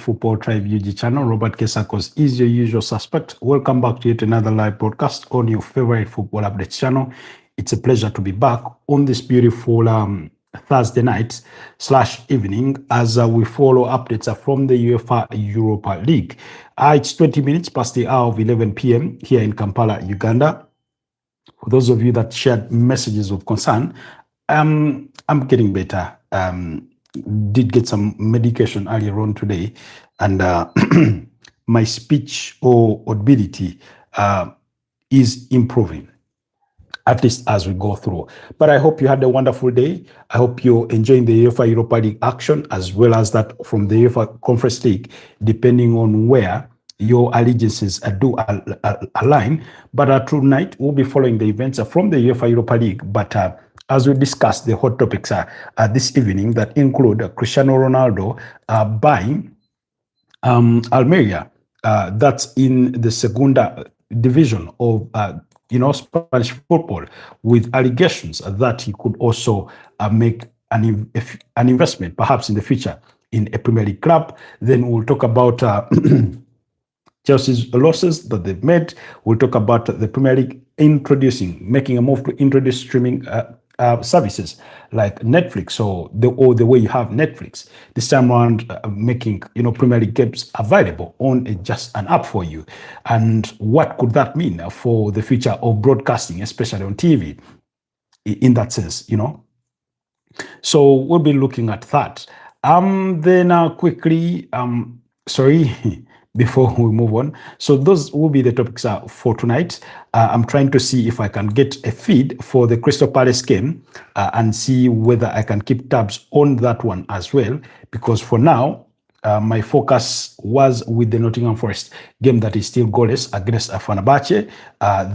Football Tribe UG channel. Robert Kesakos is your usual suspect. Welcome back to yet another live broadcast on your favorite football updates channel. It's a pleasure to be back on this beautiful Thursday night / evening as we follow updates from the UEFA Europa League. It's 20 minutes past the hour of 11 p.m. here in Kampala, Uganda. For those of you that shared messages of concern, I'm getting better. Did get some medication earlier on today, and my speech or ability is improving, at least as we go through. But I hope you had a wonderful day. I hope you're enjoying the UEFA Europa League action as well as that from the UEFA Conference League, depending on where your allegiances do align. But tonight, we'll be following the events from the UEFA Europa League. But as we discuss the hot topics this evening that include Cristiano Ronaldo buying Almeria, that's in the Segunda division of Spanish football, with allegations that he could also make an investment, perhaps in the future, in a Premier League club. Then we'll talk about Chelsea's losses that they've made. We'll talk about the Premier League making a move to introduce streaming services like Netflix, or the way you have Netflix this time around, making Premier League games available on just an app for you. And what could that mean for the future of broadcasting, especially on TV, in that sense, So we'll be looking at that. Then quickly, sorry. Before we move on, so those will be the topics for tonight. I'm trying to see if I can get a feed for the Crystal Palace game and see whether I can keep tabs on that one as well, because for now, my focus was with the Nottingham Forest game that is still goalless against Fenerbahce.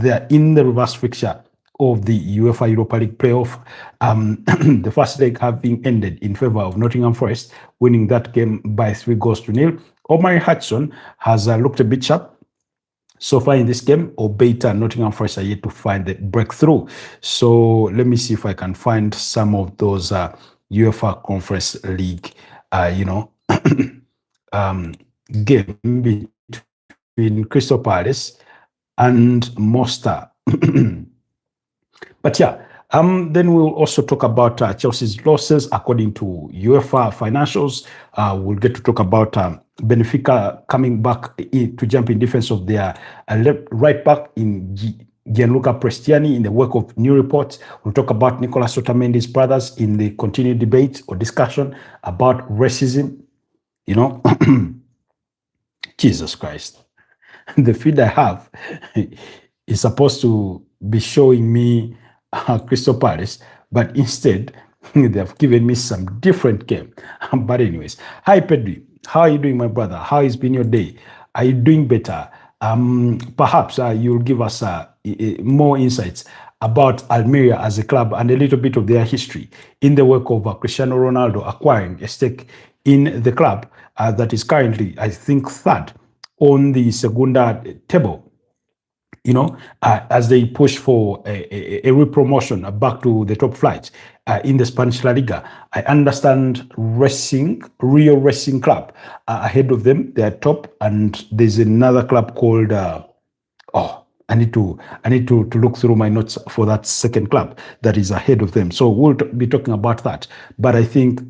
They're in the reverse fixture of the UEFA Europa League playoff. The first leg having ended in favor of Nottingham Forest, winning that game by 3-0. Omari Hudson has looked a bit sharp so far in this game, albeit Nottingham Forest are yet to find the breakthrough. So let me see if I can find some of those UEFA Conference League, game between Crystal Palace and Monster. But yeah, then we'll also talk about Chelsea's losses according to UEFA financials. We'll get to talk about Benfica coming back to jump in defense of their right back in Gianluca Prestiani in the wake of new reports. We'll talk about Nicolas Otamendi's brothers in the continued debate or discussion about racism. Jesus Christ. The feed I have is supposed to be showing me Crystal Palace, but instead they have given me some different game. But anyways, hi Pedro, how are you doing, my brother? How has been your day? Are you doing better? Perhaps you'll give us more insights about Almeria as a club and a little bit of their history in the wake of Cristiano Ronaldo acquiring a stake in the club that is currently, I think, third on the Segunda table. As they push for a re-promotion back to the top flight in the Spanish La Liga. I understand Rio Racing Club ahead of them. They're top, and there's another club called. I need to look through my notes for that second club that is ahead of them. So we'll be talking about that. But I think,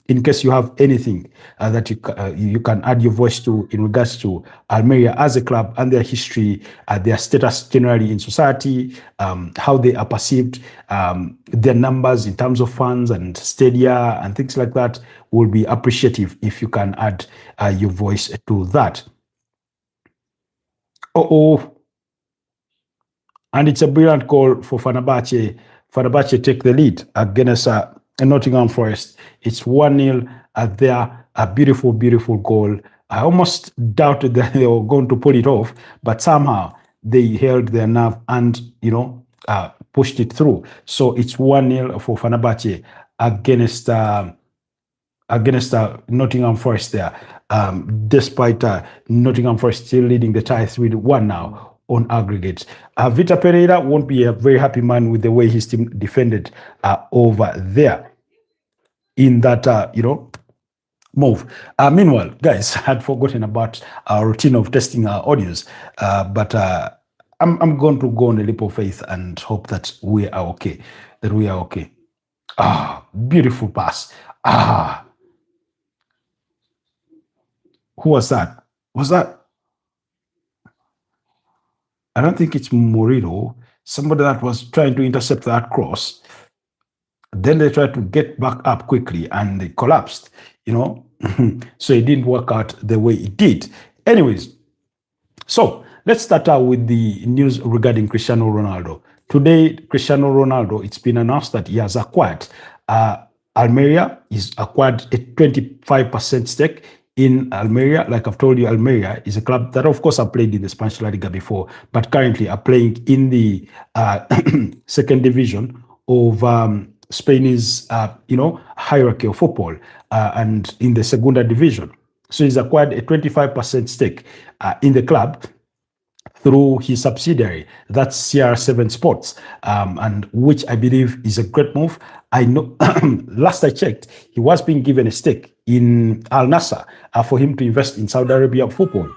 in case you have anything that you can add your voice to in regards to Almeria as a club and their history, their status generally in society, how they are perceived, their numbers in terms of fans and stadia and things like that, will be appreciative if you can add your voice to that. And it's a brilliant goal for Fenerbahce. Fenerbahce take the lead against Nottingham Forest. It's 1-0 there. A beautiful, beautiful goal. I almost doubted that they were going to pull it off, but somehow they held their nerve and, pushed it through. So it's 1-0 for Fenerbahce against Nottingham Forest there, despite Nottingham Forest still leading the tie 3-1 now on aggregate. Vitor Pereira won't be a very happy man with the way his team defended over there in that, move. Meanwhile, guys, I had forgotten about our routine of testing our audios, but I'm going to go on a leap of faith and hope that we are okay. That we are okay. Beautiful pass. Who was that? Was that? I don't think it's Morito. Somebody that was trying to intercept that cross. Then they tried to get back up quickly and they collapsed, so it didn't work out the way it did. Anyways, so let's start out with the news regarding Cristiano Ronaldo. Today, Cristiano Ronaldo, it's been announced that he has acquired Almeria. He's acquired a 25% stake in Almeria. Like I've told you, Almeria is a club that, of course, have played in the Spanish La Liga before, but currently are playing in the second division of Spain's, hierarchy of football, and in the Segunda division. So he's acquired a 25% stake in the club through his subsidiary, that's CR7 Sports, and which I believe is a great move. I know, last I checked, he was being given a stake in Al Nassr for him to invest in Saudi Arabia football,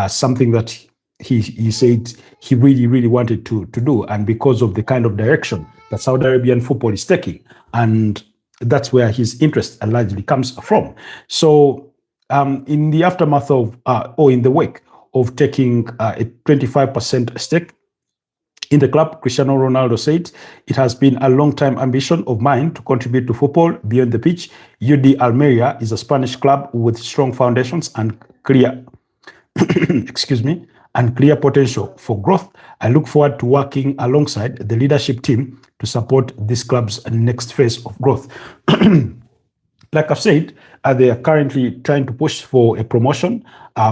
something that he said he really, really wanted to do, and because of the kind of direction that Saudi Arabian football is taking, and that's where his interest largely comes from. So in the aftermath of, or in the wake of taking a 25% stake in the club, Cristiano Ronaldo said, "It has been a long-time ambition of mine to contribute to football beyond the pitch. UD Almeria is a Spanish club with strong foundations and clear, excuse me, and clear potential for growth. I look forward to working alongside the leadership team to support this club's next phase of growth." Like I've said, they are currently trying to push for a promotion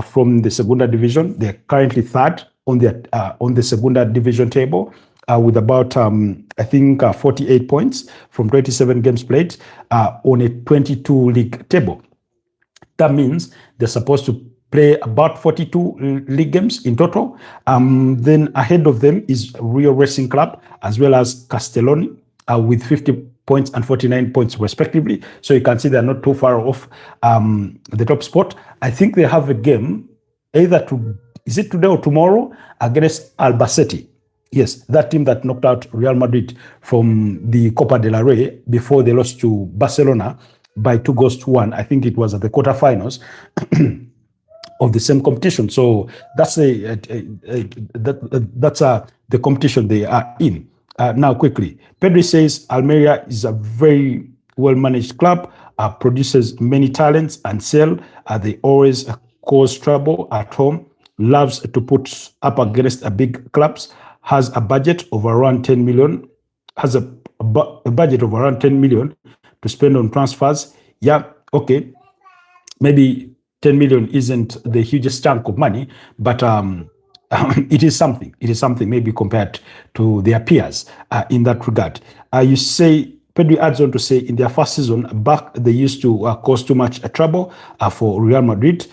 from the Segunda division. They're currently third on the Segunda division table with about, I think, 48 points from 27 games played on a 22 league table. That means they're supposed to play about 42 league games in total. Then ahead of them is Rio Racing Club as well as Castelloni with 50 points and 49 points respectively. So you can see they're not too far off the top spot. I think they have a game either is it today or tomorrow against Albacete. Yes, that team that knocked out Real Madrid from the Copa del Rey before they lost to Barcelona by 2-1. I think it was at the quarterfinals of the same competition. So that's the competition they are in. Now, quickly, Pedri says Almeria is a very well-managed club, produces many talents and sell. They always cause trouble at home, loves to put up against a big clubs, has a budget of around 10 million, has a budget of around 10 million to spend on transfers. Yeah, okay. Maybe 10 million isn't the hugest chunk of money, but it is something. It is something maybe compared to their peers in that regard. You say, Pedri adds on to say, in their first season back, they used to cause too much trouble for Real Madrid.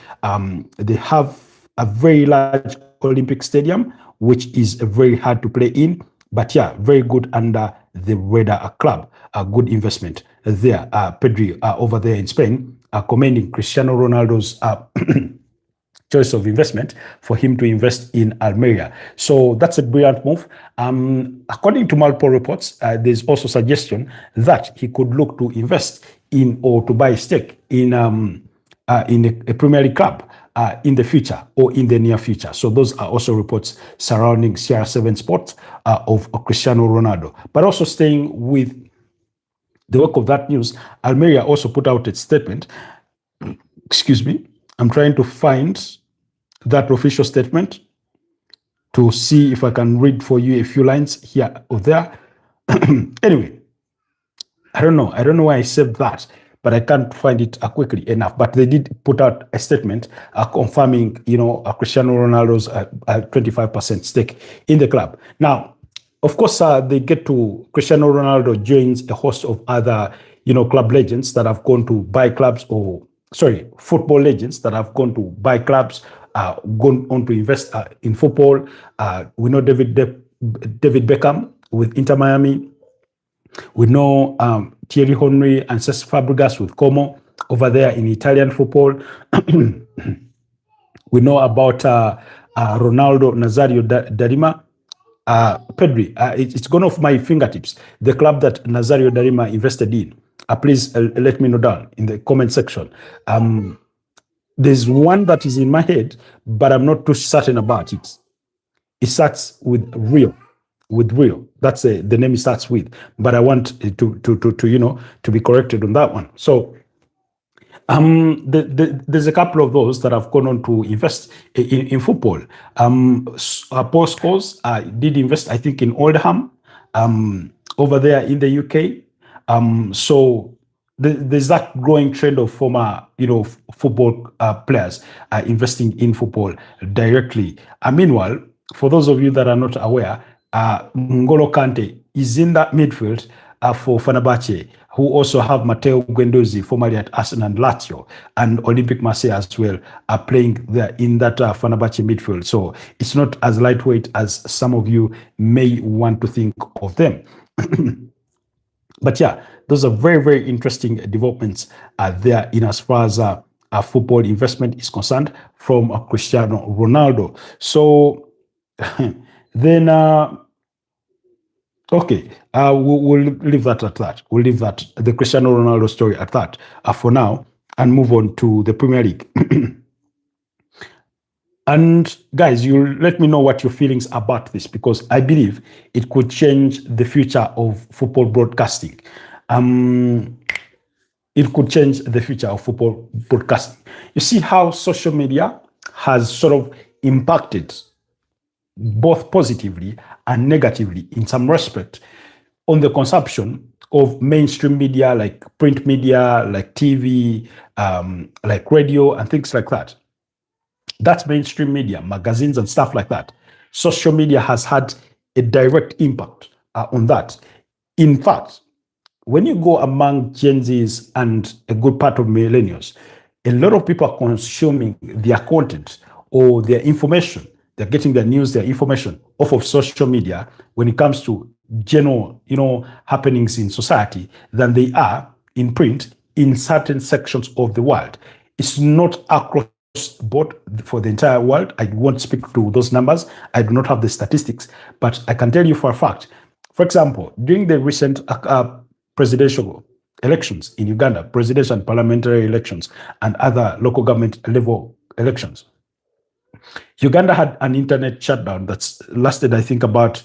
They have a very large Olympic stadium, which is very hard to play in. But yeah, very good under the radar club. A good investment there. Pedri over there in Spain, commending Cristiano Ronaldo's choice of investment for him to invest in Almeria. So that's a brilliant move. According to multiple reports, there's also suggestion that he could look to invest in or to buy a stake in a Premier League club in the future or in the near future. So those are also reports surrounding CR7 Sports of Cristiano Ronaldo. But also staying with the work of that news, Almeria also put out a statement. Excuse me. I'm trying to find that official statement to see if I can read for you a few lines here or there. Anyway, I don't know. I don't know why I said that, but I can't find it quickly enough. But they did put out a statement confirming, Cristiano Ronaldo's 25% stake in the club. Now, of course, they get to Cristiano Ronaldo joins a host of other, club legends that have gone to buy clubs football legends that have gone to buy clubs, gone on to invest in football. We know David Beckham with Inter Miami. We know Thierry Henry and Cesc Fabregas with Como. over there in Italian football. We know about Ronaldo Nazario Darima. Pedri, it's gone off my fingertips. The club that Nazario Darima invested in. Please let me know down in the comment section. There's one that is in my head, but I'm not too certain about it. It starts with Rio. With Rio, that's the name it starts with. But I want to be corrected on that one. So there's a couple of those that have gone on to invest in football. Paul Scholes did invest, I think, in Oldham over there in the UK. So there's that growing trend of former, football players investing in football directly. Meanwhile, for those of you that are not aware, N'Golo Kante is in that midfield for Fenerbahce, who also have Matteo Guendouzi, formerly at Arsenal and Lazio, and Olympique Marseille as well, are playing there in that Fenerbahce midfield. So it's not as lightweight as some of you may want to think of them. But yeah, those are very, very interesting developments there in as far as football investment is concerned from Cristiano Ronaldo. So then, okay, we'll leave that at that. We'll leave that, the Cristiano Ronaldo story at that for now, and move on to the Premier League. And guys, you let me know what your feelings about this, because I believe it could change the future of football broadcasting. It could change the future of football broadcasting. You see how social media has sort of impacted both positively and negatively in some respect on the consumption of mainstream media, like print media, like TV, like radio and things like that. That's mainstream media, magazines and stuff like that. Social media has had a direct impact on that. In fact, when you go among Gen Zs and a good part of millennials, a lot of people are consuming their content or their information. They're getting their news, their information off of social media when it comes to general, happenings in society than they are in print in certain sections of the world. It's not across the board for the entire world. I won't speak to those numbers. I do not have the statistics, but I can tell you for a fact. For example, during the recent presidential elections in Uganda, presidential and parliamentary elections, and other local government level elections, Uganda had an internet shutdown that's lasted, I think, about,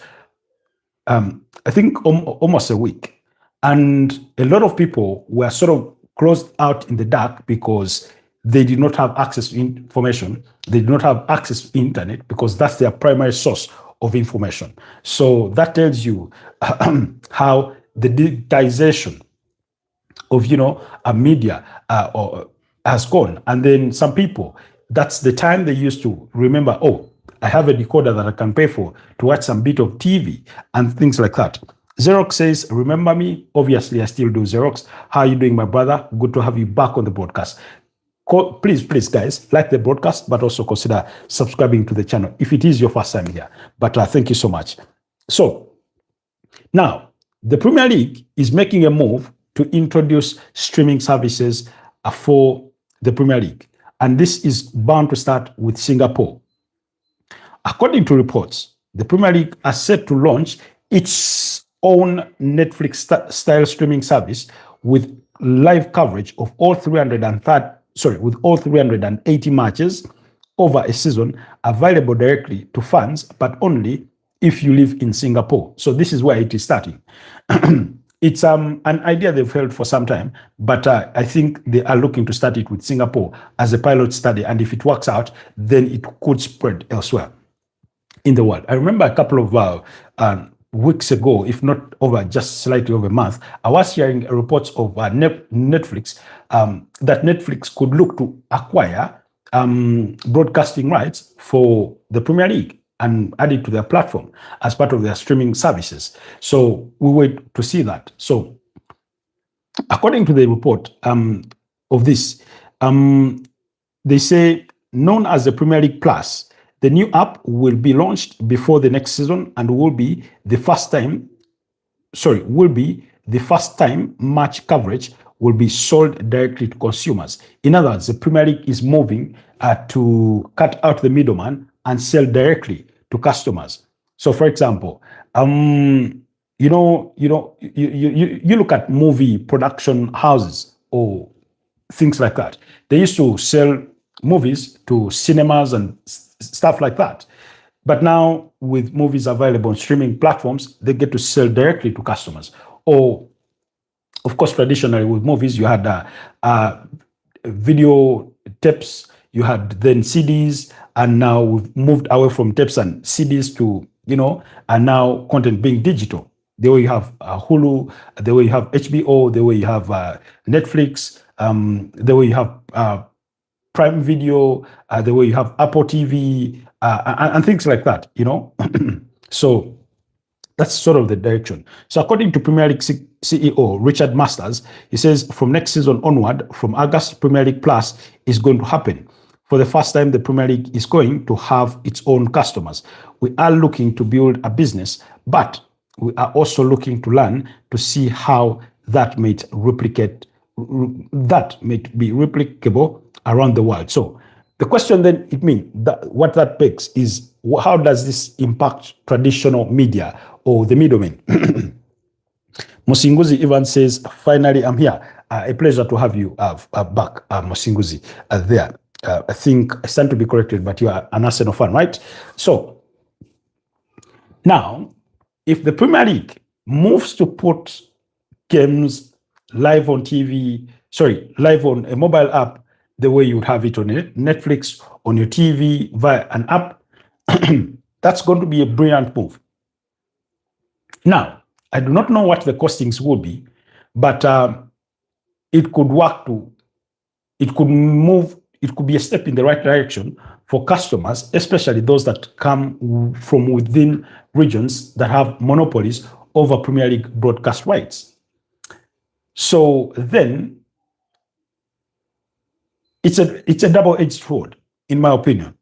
almost a week. And a lot of people were sort of closed out in the dark because they did not have access to information. They did not have access to internet because that's their primary source of information. So that tells you how the digitization of, a media has gone. And then some people, that's the time they used to remember, oh, I have a decoder that I can pay for to watch some bit of TV and things like that. Xerox says, remember me? Obviously, I still do. Xerox, how are you doing, my brother? Good to have you back on the broadcast. Please, guys, like the broadcast, but also consider subscribing to the channel if it is your first time here. But thank you so much. So now, the Premier League is making a move to introduce streaming services for the Premier League. And this is bound to start with Singapore. According to reports, the Premier League are set to launch its own Netflix-style streaming service with live coverage of all 380 matches over a season, available directly to fans, but only if you live in Singapore. So this is where it is starting. It's an idea they've held for some time, but I think they are looking to start it with Singapore as a pilot study. And if it works out, then it could spread elsewhere in the world. I remember a couple of weeks ago, if not over just slightly over a month, I was hearing reports of Netflix, that Netflix could look to acquire broadcasting rights for the Premier League and add it to their platform as part of their streaming services. So we wait to see that. So according to the report of this, they say, known as the Premier League Plus, the new app will be launched before the next season and will be the first time match coverage will be sold directly to consumers. In other words, the Premier League is moving to cut out the middleman and sell directly to customers. So, for example, you look at movie production houses or things like that. They used to sell movies to cinemas and stuff like that. But now, with movies available on streaming platforms, they get to sell directly to customers. Or, of course, traditionally with movies, you had video tapes, you had then CDs, and now we've moved away from tapes and CDs to, and now content being digital. The way you have Hulu, the way you have HBO, the way you have Netflix, the way you have Prime Video, the way you have Apple TV, and things like that, So that's sort of the direction. So according to Premier League CEO Richard Masters, he says from next season onward, from August, Premier League Plus is going to happen. For the first time, the Premier League is going to have its own customers. We are looking to build a business, but we are also looking to learn to see how that may be replicable around the world. So the question then, what that begs is, how does this impact traditional media or the middlemen? Musinguzi even says, finally, I'm here. A pleasure to have you back, Musinguzi, there. I think I stand to be corrected, but you are an Arsenal fan, right? So now, if the Premier League moves to put games live on TV, live on a mobile app, the way you would have it on Netflix, on your TV, via an app, that's going to be a brilliant move. Now, I do not know what the costings will be, but it could work it could be a step in the right direction for customers, especially those that come from within regions that have monopolies over Premier League broadcast rights. So then, it's a double-edged sword, in my opinion.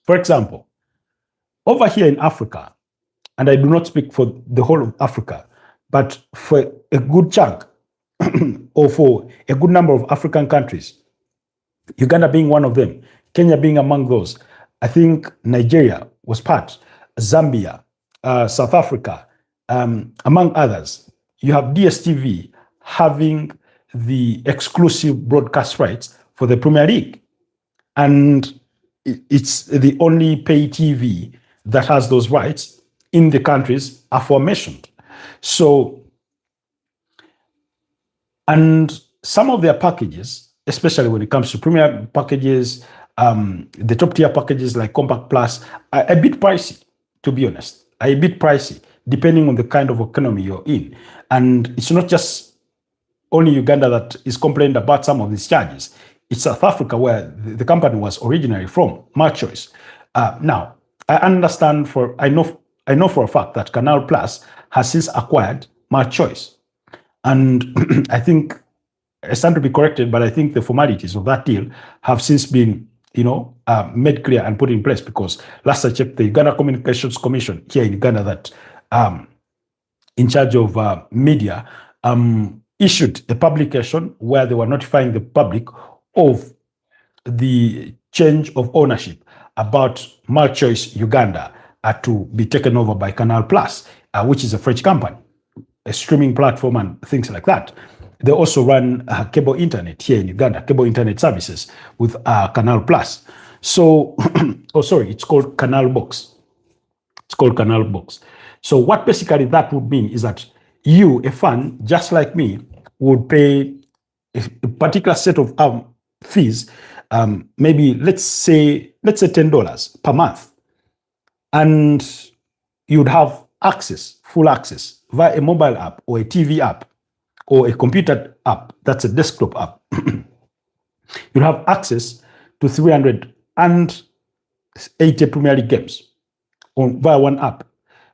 For example, over here in Africa, and I do not speak for the whole of Africa, but for a good chunk or for a good number of African countries, Uganda being one of them, Kenya being among those, I think Nigeria was part, Zambia, South Africa, among others, you have DSTV having the exclusive broadcast rights for the Premier League. And it's the only pay TV that has those rights in the countries aforementioned. So, and some of their packages, especially when it comes to Premier packages, the top tier packages like Compact Plus, are a bit pricey, to be honest, a bit pricey, depending on the kind of economy you're in. And it's not just only Uganda that is complaining about some of these charges. It's South Africa, where the company was originally from, MyChoice. Now, I understand I know for a fact that Canal Plus has since acquired MyChoice. And I think, I stand to be corrected, but I think the formalities of that deal have since been, made clear and put in place, because last I checked, the Uganda Communications Commission here in Uganda, that in charge of media, issued a publication where they were notifying the public of the change of ownership about MyChoice Uganda to be taken over by Canal Plus, which is a French company, a streaming platform and things like that. They also run cable internet here in Uganda, cable internet services with Canal Plus. So, it's called Canal Box. It's called Canal Box. So what basically that would mean is that you, a fan, just like me, would pay a particular set of fees, maybe let's say $10 per month, and you'd have full access via a mobile app or a TV app or a computer app, that's a desktop app. You'd have access to 380 Premier League games via one app,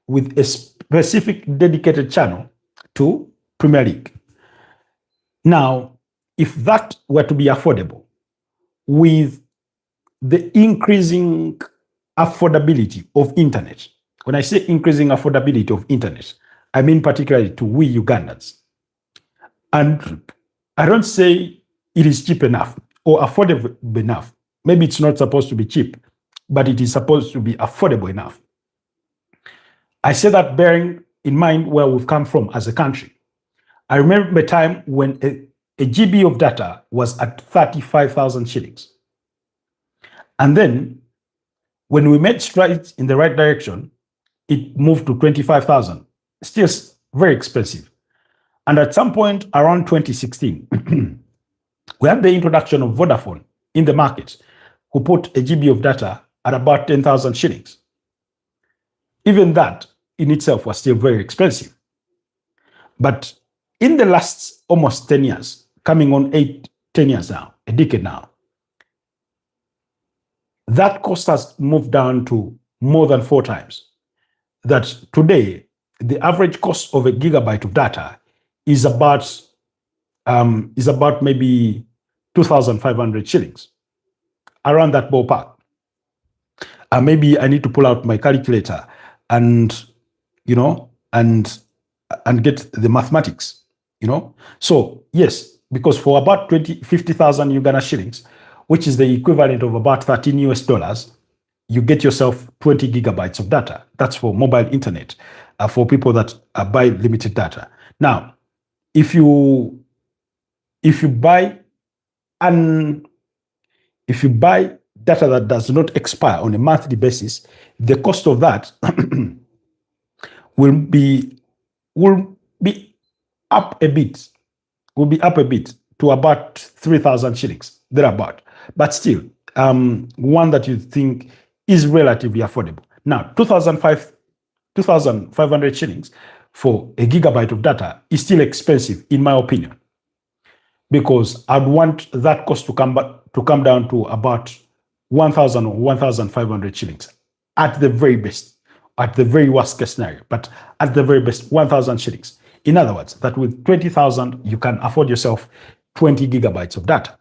with a specific dedicated channel to Premier League. Now, if that were to be affordable, with the increasing affordability of internet, when I say increasing affordability of internet, I mean particularly to we Ugandans, And I don't say it is cheap enough or affordable enough. Maybe it's not supposed to be cheap, but it is supposed to be affordable enough. I say that bearing in mind where we've come from as a country. I remember a time when a GB of data was at 35,000 shillings. And then when we made strides in the right direction, it moved to 25,000. Still very expensive. And at some point around 2016, we had the introduction of Vodafone in the market, who put a GB of data at about 10,000 shillings. Even that in itself was still very expensive. But in the last almost 10 years, coming on 10 years now, a decade now, that cost has moved down to more than 4 times. That today, the average cost of a gigabyte of data is about maybe 2,500 shillings, around that ballpark. Maybe I need to pull out my calculator and get the mathematics, So yes, because for about 50,000 Uganda shillings, which is the equivalent of about $13, you get yourself 20 gigabytes of data. That's for mobile internet, for people that buy limited data. Now, if you buy data that does not expire on a monthly basis, the cost of that will be up a bit. Will be up a bit to about 3,000 shillings, thereabout. But still, one that you think is relatively affordable. Now, 2,500 shillings for a gigabyte of data is still expensive, in my opinion, because I'd want that cost to come down to about 1,000 or 1,500 shillings at the very best, at the very worst case scenario, but at the very best, 1,000 shillings. In other words, that with 20,000, you can afford yourself 20 gigabytes of data.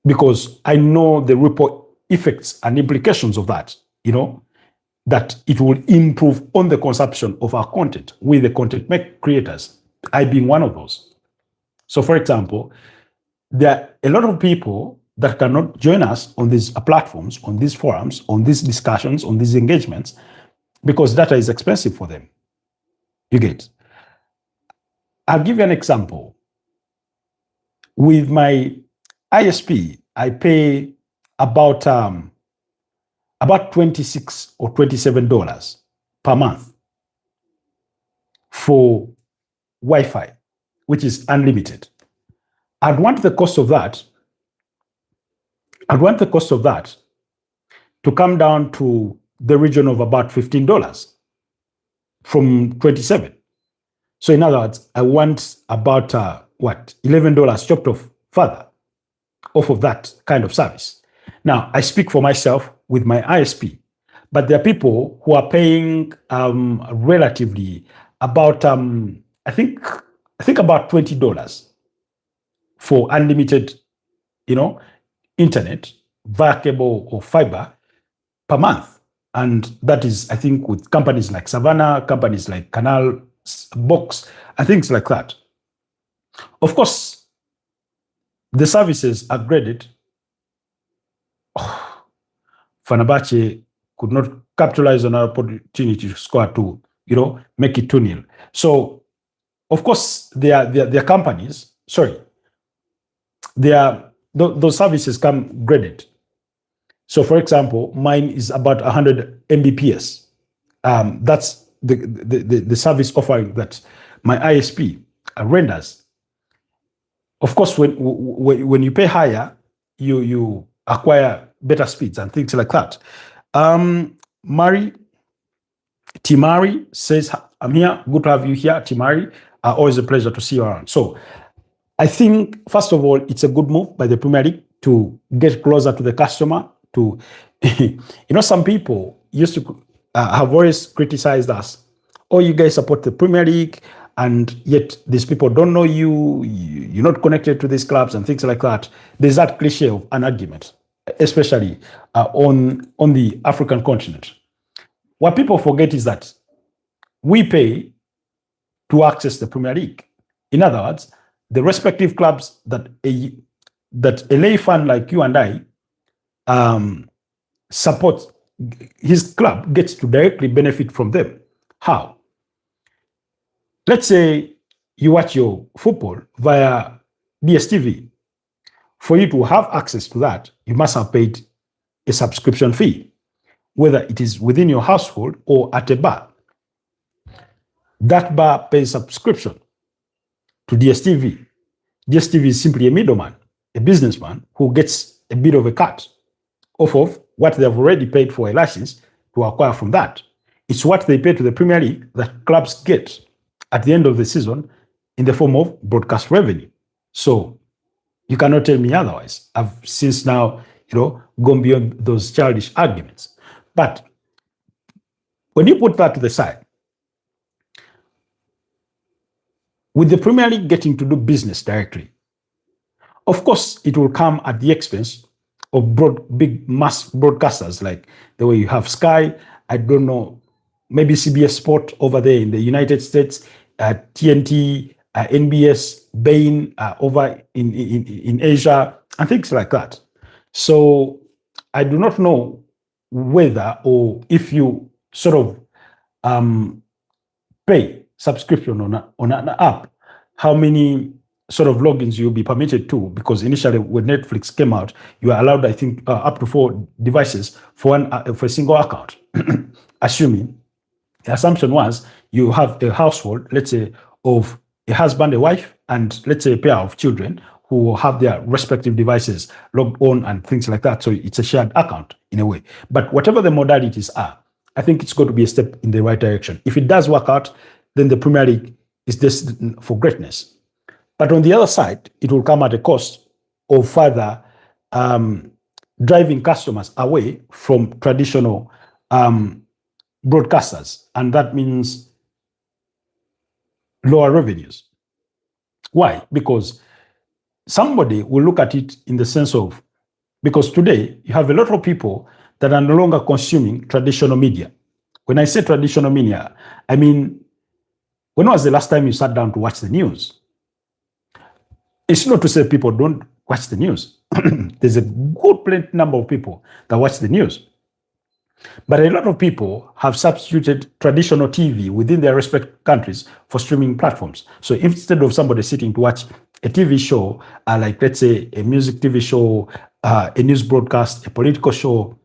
Because I know the ripple effects and implications of that, that it will improve on the consumption of our content with the content creators, I being one of those. So for example, there are a lot of people that cannot join us on these platforms, on these forums, on these discussions, on these engagements, because data is expensive for them. You get? I'll give you an example. With my ISP, I pay about $26 or $27 per month for Wi-Fi, which is unlimited. I'd want the cost of that to come down to the region of about $15 from $27. So in other words, I want about $11 chopped off further off of that kind of service. Now, I speak for myself with my ISP, but there are people who are paying relatively about I think about $20 for unlimited, internet via cable or fiber per month. And that is, I think, with companies like Savannah, companies like Canal Box, and things like that. Of course, the services are graded. Fenerbahce could not capitalize on our opportunity to score to, make it 2-0. So, of course, their companies, those services come graded. So, for example, mine is about 100 Mbps. That's the service offering that my ISP renders. Of course, when you pay higher, you acquire better speeds and things like that. Timari says, I'm here. Good to have you here, Timari. Always a pleasure to see you around. So I think, first of all, it's a good move by the Premier League to get closer to the customer. Some people used to have always criticized us. Oh, you guys support the Premier League, and yet these people don't know you. You're not connected to these clubs and things like that. There's that cliche of an argument, especially on the African continent. What people forget is that we pay to access the Premier League. In other words, the respective clubs that a lay fan like you and I support, his club gets to directly benefit from them. How? Let's say you watch your football via DSTV. For you to have access to that, you must have paid a subscription fee, whether it is within your household or at a bar. That bar pays subscription to DSTV. DSTV is simply a middleman, a businessman who gets a bit of a cut off of what they've already paid for a license to acquire from that. It's what they pay to the Premier League that clubs get at the end of the season in the form of broadcast revenue. So you cannot tell me otherwise. I've since now, gone beyond those childish arguments. But when you put that to the side, with the Premier League getting to do business directly, of course, it will come at the expense of big mass broadcasters like the way you have Sky, I don't know, maybe CBS Sport over there in the United States, TNT, NBS, Bain over in Asia, and things like that. So I do not know whether or if you sort of pay subscription on an app, how many sort of logins you'll be permitted to, because initially when Netflix came out, you are allowed, I think, up to 4 devices for a single account. Assuming, the assumption was you have a household, let's say, of a husband, a wife, and let's say a pair of children who have their respective devices logged on and things like that. So it's a shared account in a way. But whatever the modalities are, I think it's going to be a step in the right direction. If it does work out, then the Premier League is destined for greatness. But on the other side, it will come at a cost of further driving customers away from traditional broadcasters. And that means lower revenues. Why? Because somebody will look at it in the sense of, because today you have a lot of people that are no longer consuming traditional media. When I say traditional media, I mean, when was the last time you sat down to watch the news? It's not to say people don't watch the news. There's a good plenty number of people that watch the news. But a lot of people have substituted traditional TV within their respective countries for streaming platforms. So instead of somebody sitting to watch a TV show, like let's say a music TV show, a news broadcast, a political show,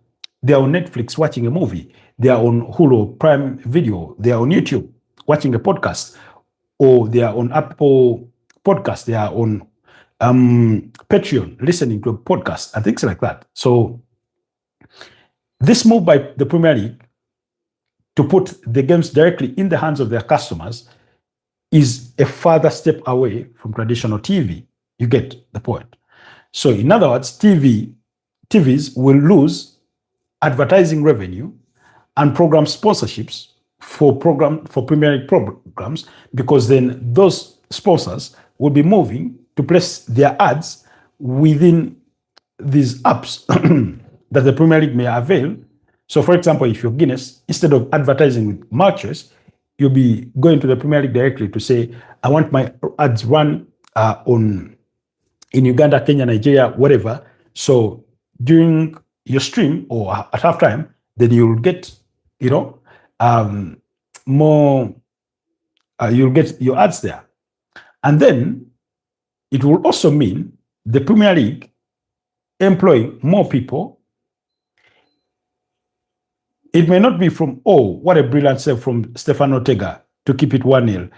they are on Netflix watching a movie. They are on Hulu, Prime Video. They are on YouTube watching a podcast, or they are on Apple Podcast. They are on Patreon listening to a podcast and things like that. So this move by the Premier League to put the games directly in the hands of their customers is a further step away from traditional TV. You get the point. So in other words, TVs will lose advertising revenue and program sponsorships for Premier League programs, because then those sponsors will be moving to place their ads within these apps that the Premier League may avail. So for example, if you're Guinness, instead of advertising with matches, you'll be going to the Premier League directly to say, I want my ads run in Uganda, Kenya, Nigeria, whatever. So during your stream or at halftime, then you'll get, more, you'll get your ads there. And then it will also mean the Premier League employing more people. It may not be from, what a brilliant save from Stefan Ortega to keep it 1-0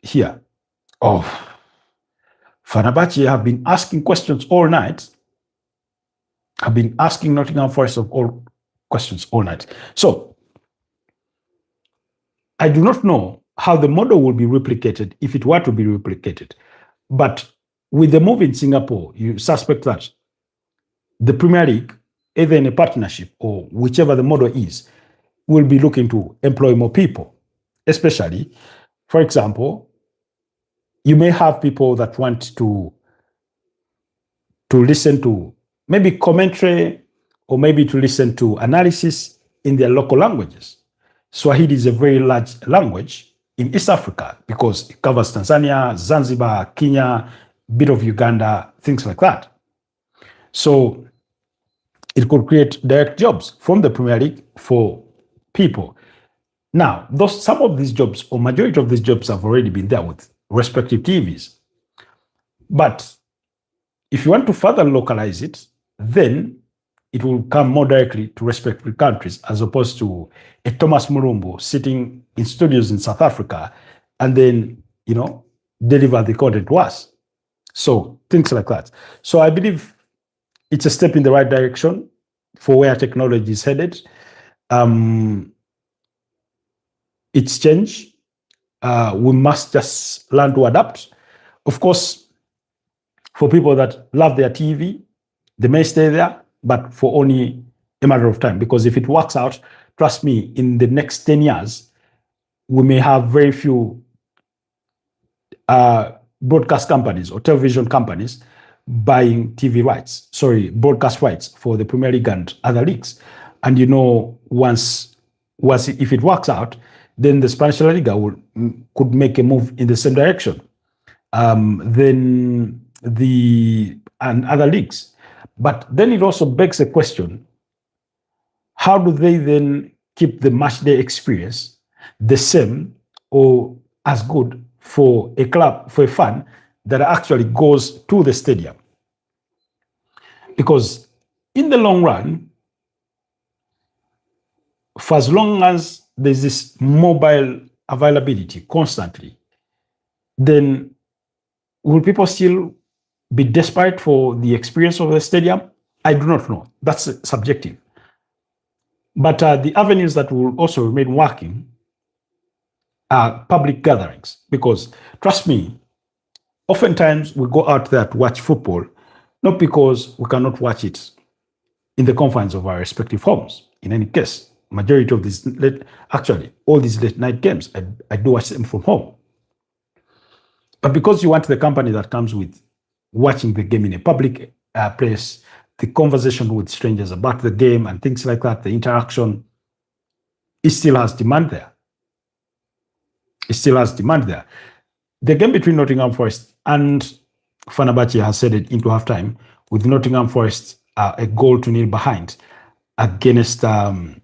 here. Fenerbahce have been asking questions all night. Have been asking Nottingham Forest questions all night. So I do not know how the model will be replicated if it were to be replicated. But with the move in Singapore, you suspect that the Premier League, either in a partnership or whichever the model is, will be looking to employ more people. Especially, for example, you may have people that want to listen to maybe commentary or maybe to listen to analysis in their local languages. Swahili is a very large language, in East Africa because it covers Tanzania, Zanzibar, Kenya, bit of Uganda, things like that. So it could create direct jobs from the Premier League for people. Now, some of these jobs, or majority of these jobs, have already been there with respective TVs. But if you want to further localize it, then it will come more directly to respective countries, as opposed to a Thomas Murumbo sitting in studios in South Africa and then, deliver the content to us. So things like that. So I believe it's a step in the right direction for where technology is headed. It's change. We must just learn to adapt. Of course, for people that love their TV, they may stay there, but for only a matter of time. Because if it works out, trust me, in the next 10 years, we may have very few broadcast companies or television companies buying broadcast rights for the Premier League and other leagues. And once if it works out, then the Spanish La Liga could make a move in the same direction. Then and other leagues. But then it also begs the question, how do they then keep the match day experience the same or as good for a club, for a fan that actually goes to the stadium? Because in the long run, for as long as there's this mobile availability constantly, then will people still be desperate for the experience of the stadium? I do not know. That's subjective. But the avenues that will also remain working are public gatherings. Because trust me, oftentimes we go out there to watch football, not because we cannot watch it in the confines of our respective homes. In any case, majority of these, all these late night games, I do watch them from home. But because you want the company that comes with watching the game in a public place, the conversation with strangers about the game and things like that, the interaction, it still has demand there. It still has demand there. The game between Nottingham Forest and Fenerbahce has said it into halftime, with Nottingham Forest a goal to nil behind against Fenerbahce.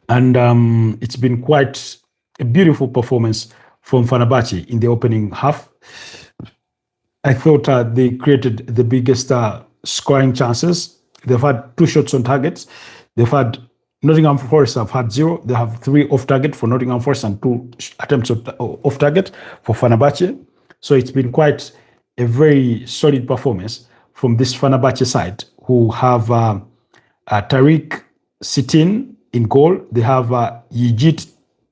And it's been quite a beautiful performance from Fenerbahce in the opening half. I thought they created the biggest scoring chances. They've had 2 shots on targets. Nottingham Forest have had 0. They have 3 off target for Nottingham Forest and 2 attempts off target for Fenerbahce. So it's been quite a very solid performance from this Fenerbahce side, who have Tariq Sitin in goal. They have Yigit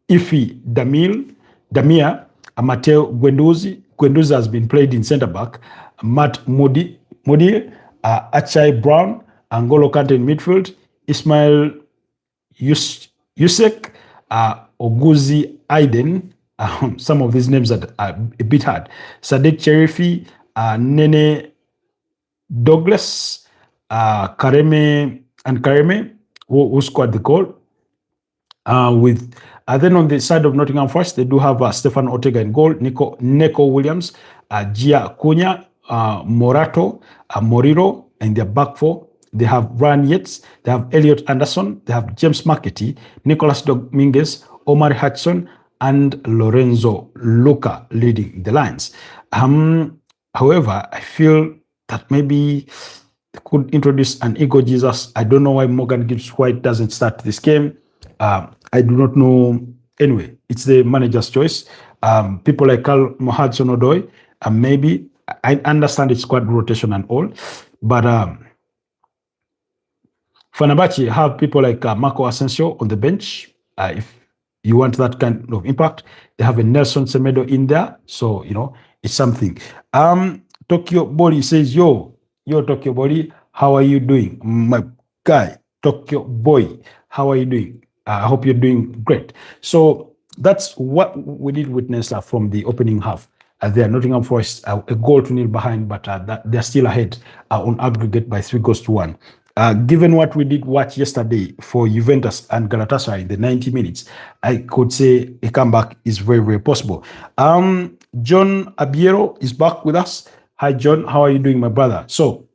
Ifi Damia, Mateo Guendouzi. Guendouzi has been played in centre back. Matt Modir, Achai Brown, N'Golo Kante in midfield. Ismail Yusek, Oguzi Aiden. Some of these names are a bit hard. Sadiq Cherifi, Nene Douglas, Kareme, who scored the goal. Then on the side of Nottingham Forest, they do have Stefan Ortega in goal, Neko Williams, Gia Cunha, Morato, Moriro, and their back 4. They have Ryan Yates, they have Elliot Anderson, they have James McAtee, Nicolas Dominguez, Omar Hudson, and Lorenzo Luca leading the lines. However, I feel that maybe they could introduce an Ego Jesus. I don't know why Morgan Gibbs-White doesn't start this game. I do not know. Anyway, it's the manager's choice. People like Carl Hudson-Odoi, maybe. I understand it's squad rotation and all, but Fenerbahce have people like Marco Asensio on the bench. If you want that kind of impact, they have a Nelson Semedo in there. So, it's something. Tokyo Boli says, yo, Tokyo Boli, how are you doing? My guy, Tokyo Boy, how are you doing? I hope you're doing great. So that's what we did witness from the opening half. There, Nottingham Forest a goal to nil behind, but they're still ahead on aggregate by 3-1. Given what we did watch yesterday for Juventus and Galatasaray in the 90 minutes, I could say a comeback is very, very possible. John Abiero is back with us. Hi, John. How are you doing, my brother? So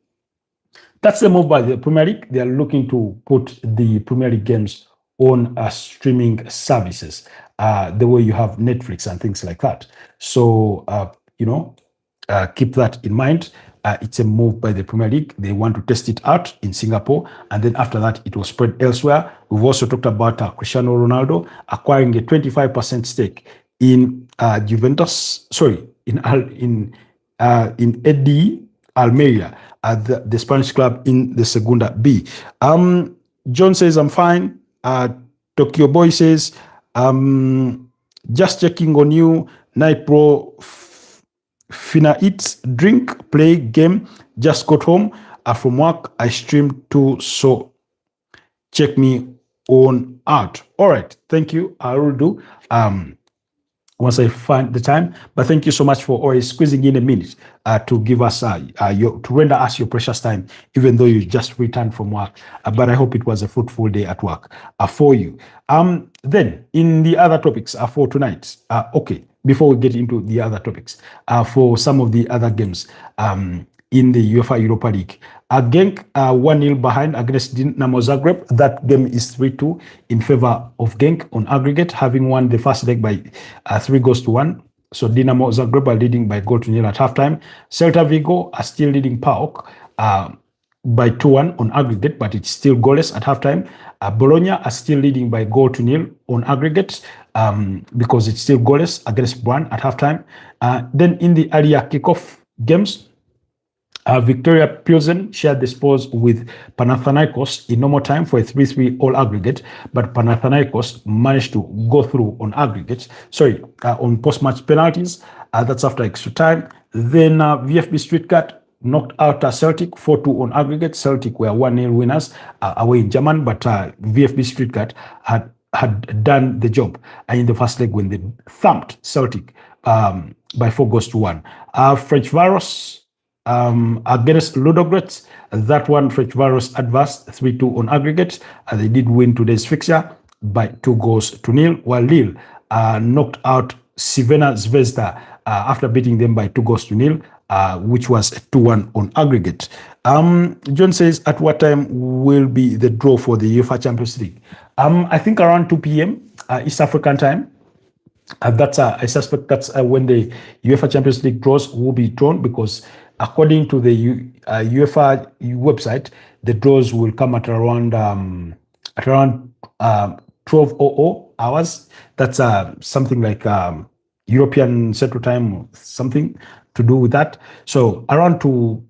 that's the move by the Premier League. They are looking to put the Premier League games on streaming services, the way you have Netflix and things like that. So, keep that in mind. It's a move by the Premier League. They want to test it out in Singapore, and then after that, it will spread elsewhere. We've also talked about Cristiano Ronaldo acquiring a 25% stake in Juventus. Sorry, in UD Almeria, the Spanish club in the Segunda B. John says, I'm fine. Tokyo Boy says, just checking on you. Night Pro, Fina eats, drink, play, game. Just got home from work. I streamed too, so check me on out. All right, thank you. I will do. Once I find the time. But thank you so much for always squeezing in a minute to give us to render us your precious time, even though you just returned from work. But I hope it was a fruitful day at work for you. Then in the other topics for tonight, okay, before we get into the other topics, for some of the other games in the UEFA Europa League. Genk 1-0 behind against Dinamo Zagreb. That game is 3-2 in favor of Genk on aggregate, having won the first leg by 3-1. So Dinamo Zagreb are leading by 0-0 at halftime. Celta Vigo are still leading PAOK by 2-1 on aggregate, but it's still goalless at halftime. Bologna are still leading by 0-0 on aggregate because it's still goalless against Brann at halftime. Then in the earlier kickoff games, Victoria Pilsen shared the spoils with Panathinaikos in normal time for a 3-3 all aggregate, but Panathinaikos managed to go through on aggregate. On post-match penalties. That's after extra time. Then VfB Stuttgart knocked out Celtic 4-2 on aggregate. Celtic were 1-0 winners away in Germany, but VfB Stuttgart had done the job in the first leg when they thumped Celtic by 4-1. Ferencváros against Ludogorets, that one Ferencváros advanced 3-2 on aggregate. They did win today's fixture by 2-0, while Lille knocked out Crvena Zvezda after beating them by 2-0, which was 2-1 on aggregate. John says, at what time will be the draw for the UEFA Champions League? I think around 2 p.m. East African time. I suspect that's when the UEFA Champions League draws will be drawn, because according to the UEFA website, the draws will come at around 12:00 hours. That's something like European Central Time, something to do with that. So around 2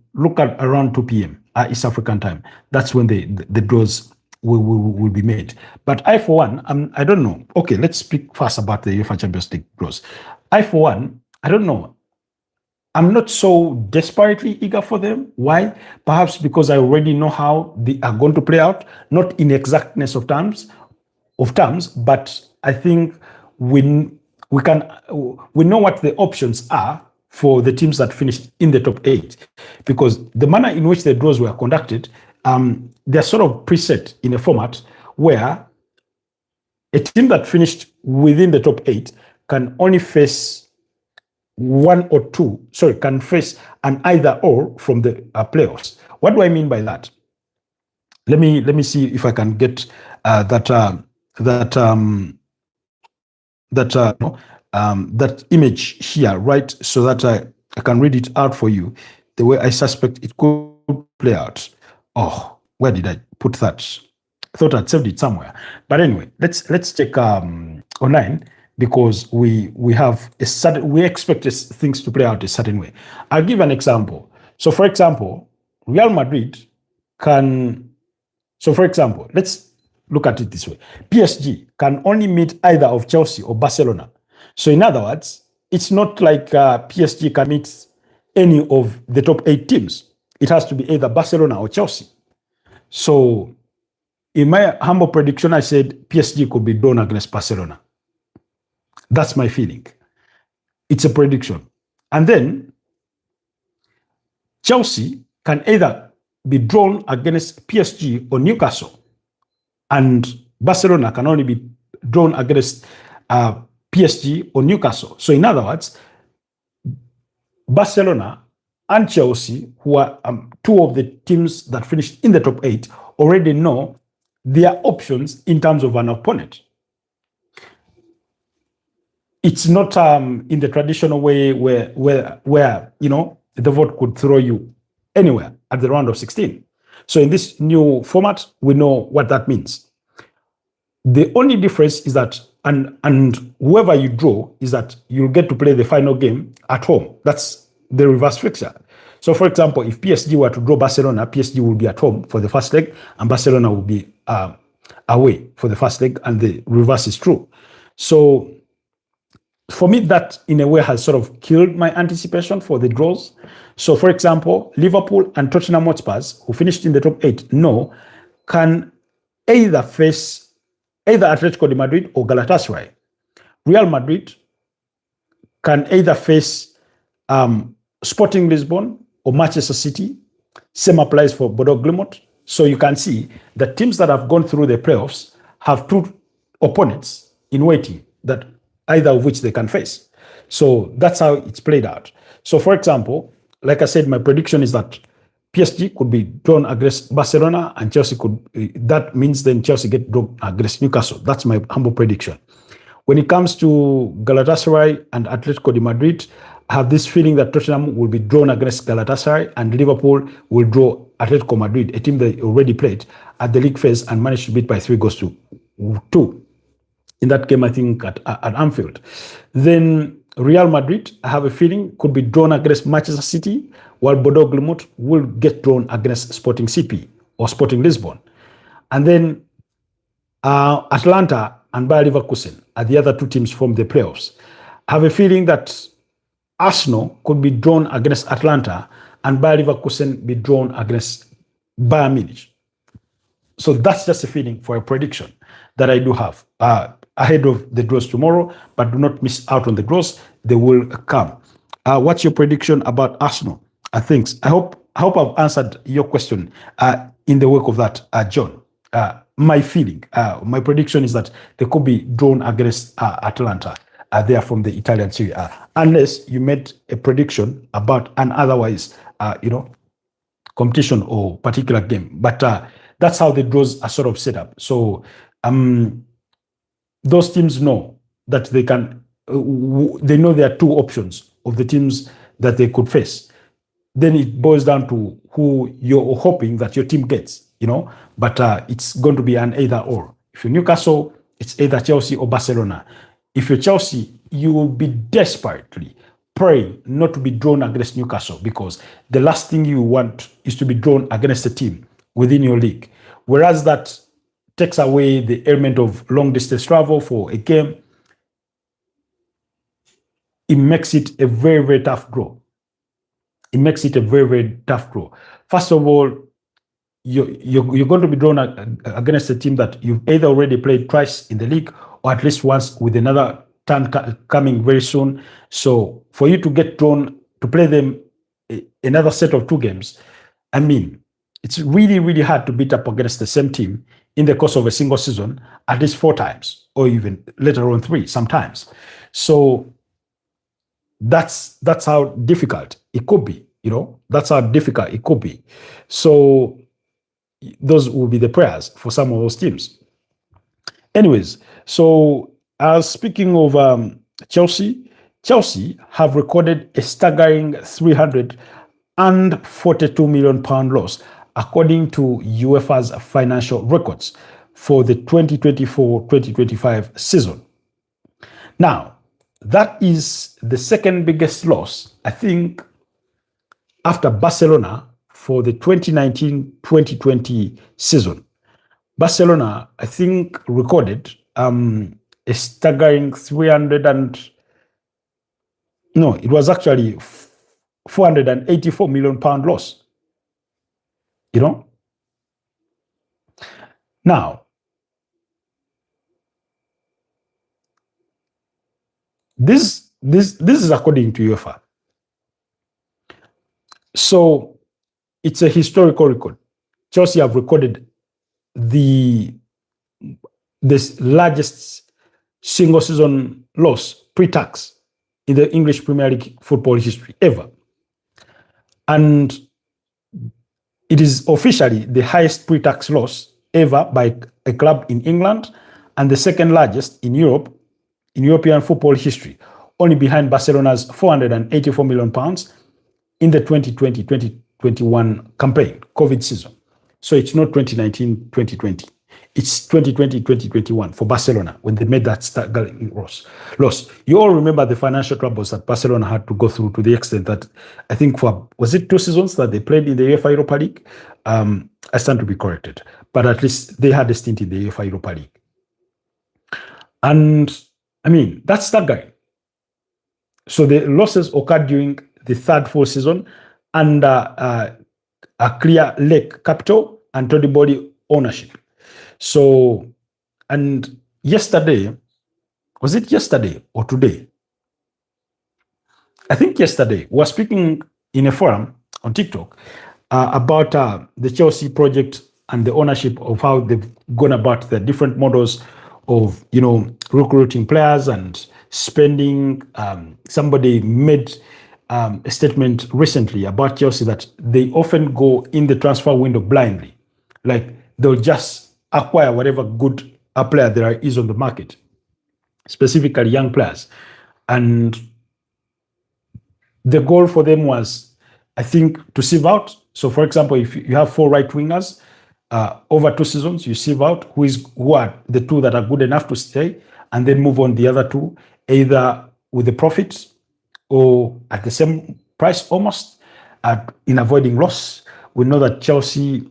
p.m. East African time. That's when the draws will be made. But I, for one, I don't know. Okay, let's speak first about the UEFA Champions League draws. I, for one, I don't know. I'm not so desperately eager for them. Why? Perhaps because I already know how they are going to play out, not in exactness of terms, but I think we know what the options are for the teams that finished in the top 8, because the manner in which the draws were conducted, they're sort of preset in a format where a team that finished within the top 8 can only face can face an either or from the playoffs. What do I mean by that? Let me see if I can get that image here, right, so that I can read it out for you the way I suspect it could play out. Oh, where did I put that? I thought I'd saved it somewhere. But anyway, let's check online, because we expect things to play out a certain way. I'll give an example. So, for example, Real Madrid can. So, for example, let's look at it this way: PSG can only meet either of Chelsea or Barcelona. So, in other words, it's not like PSG can meet any of the top 8 teams. It has to be either Barcelona or Chelsea. So, in my humble prediction, I said PSG could be drawn against Barcelona. That's my feeling. It's a prediction. And then Chelsea can either be drawn against PSG or Newcastle, and Barcelona can only be drawn against PSG or Newcastle. So in other words, Barcelona and Chelsea, who are two of the teams that finished in the top 8, already know their options in terms of an opponent. It's not in the traditional way where the vote could throw you anywhere at the round of 16. So in this new format, we know what that means. The only difference is that, and whoever you draw, is that you'll get to play the final game at home. That's the reverse fixture. So, for example, if PSG were to draw Barcelona, PSG will be at home for the first leg, and Barcelona will be away for the first leg, and the reverse is true. So, for me, that in a way has sort of killed my anticipation for the draws. So, for example, Liverpool and Tottenham Hotspur, who finished in the top 8, can either face either Atletico de Madrid or Galatasaray. Real Madrid can either face Sporting Lisbon or Manchester City. Same applies for Bodo Glimt. So you can see the teams that have gone through the playoffs have two opponents in waiting, that either of which they can face. So that's how it's played out. So, for example, like I said, my prediction is that PSG could be drawn against Barcelona, and Chelsea could. That means then Chelsea get drawn against Newcastle. That's my humble prediction. When it comes to Galatasaray and Atletico de Madrid, I have this feeling that Tottenham will be drawn against Galatasaray, and Liverpool will draw Atletico Madrid, a team they already played at the league phase and managed to beat by 3-2 in that game, I think, at Anfield. Then Real Madrid, I have a feeling, could be drawn against Manchester City, while Bodo Glimt will get drawn against Sporting CP or Sporting Lisbon. And then Atlanta and Bayer Leverkusen are the other two teams from the playoffs. I have a feeling that Arsenal could be drawn against Atlanta and Bayer Leverkusen be drawn against Bayern Munich. So that's just a feeling for a prediction that I do have ahead of the draws tomorrow, but do not miss out on the draws. They will come. What's your prediction about Arsenal? Things. I hope I've answered your question in the wake of that, John. My feeling, my prediction is that they could be drawn against Atlanta. They are from the Italian Serie A, unless you made a prediction about an otherwise, competition or particular game. But that's how the draws are sort of set up. So those teams know that they can. They know there are two options of the teams that they could face. Then it boils down to who you're hoping that your team gets, But it's going to be an either or. If you're Newcastle, it's either Chelsea or Barcelona. If you're Chelsea, you will be desperately praying not to be drawn against Newcastle, because the last thing you want is to be drawn against a team within your league. Whereas that takes away the element of long distance travel for a game. It makes it a very, very tough draw. It makes it a very, very tough draw. First of all, you're going to be drawn against a team that you've either already played twice in the league, or at least once, with another turn coming very soon. So for you to get drawn to play them another set of two games, I mean, it's really, really hard to beat up against the same team in the course of a single season at least 4 times, or even later on 3 sometimes. So that's how difficult it could be, That's how difficult it could be. So those will be the prayers for some of those teams. Anyways, so speaking of Chelsea have recorded a staggering £342 million loss, according to UEFA's financial records for the 2024-2025 season. Now, that is the second biggest loss, I think, after Barcelona for the 2019-2020 season. Barcelona, I think, recorded a staggering it was actually £484 million loss. Now, this is according to UEFA. So it's a historical record. Chelsea have recorded the this largest single season loss pre-tax in the English Premier League football history ever. And it is officially the highest pre-tax loss ever by a club in England and the second largest in Europe, in European football history, only behind Barcelona's £484 million in the 2020-2021 campaign, COVID season. So it's not 2019-2020. It's 2020-2021 for Barcelona when they made that staggering loss. You all remember the financial troubles that Barcelona had to go through, to the extent that I think was it 2 seasons that they played in the UEFA Europa League? I stand to be corrected, but at least they had a stint in the UEFA Europa League. And I mean, that's staggering. So the losses occurred during the third full season under a clear lake capital and Tony body ownership. So, and yesterday, was it yesterday or today? I think yesterday, we were speaking in a forum on TikTok about the Chelsea project and the ownership of how they've gone about the different models of, recruiting players and spending. Somebody made a statement recently about Chelsea that they often go in the transfer window blindly. Like they'll just acquire whatever good a player there is on the market, specifically young players. And the goal for them was, I think, to sieve out. So, for example, if you have 4 right wingers over 2 seasons, you sieve out who are the 2 that are good enough to stay, and then move on the other 2, either with the profits or at the same price almost, in avoiding loss. We know that Chelsea,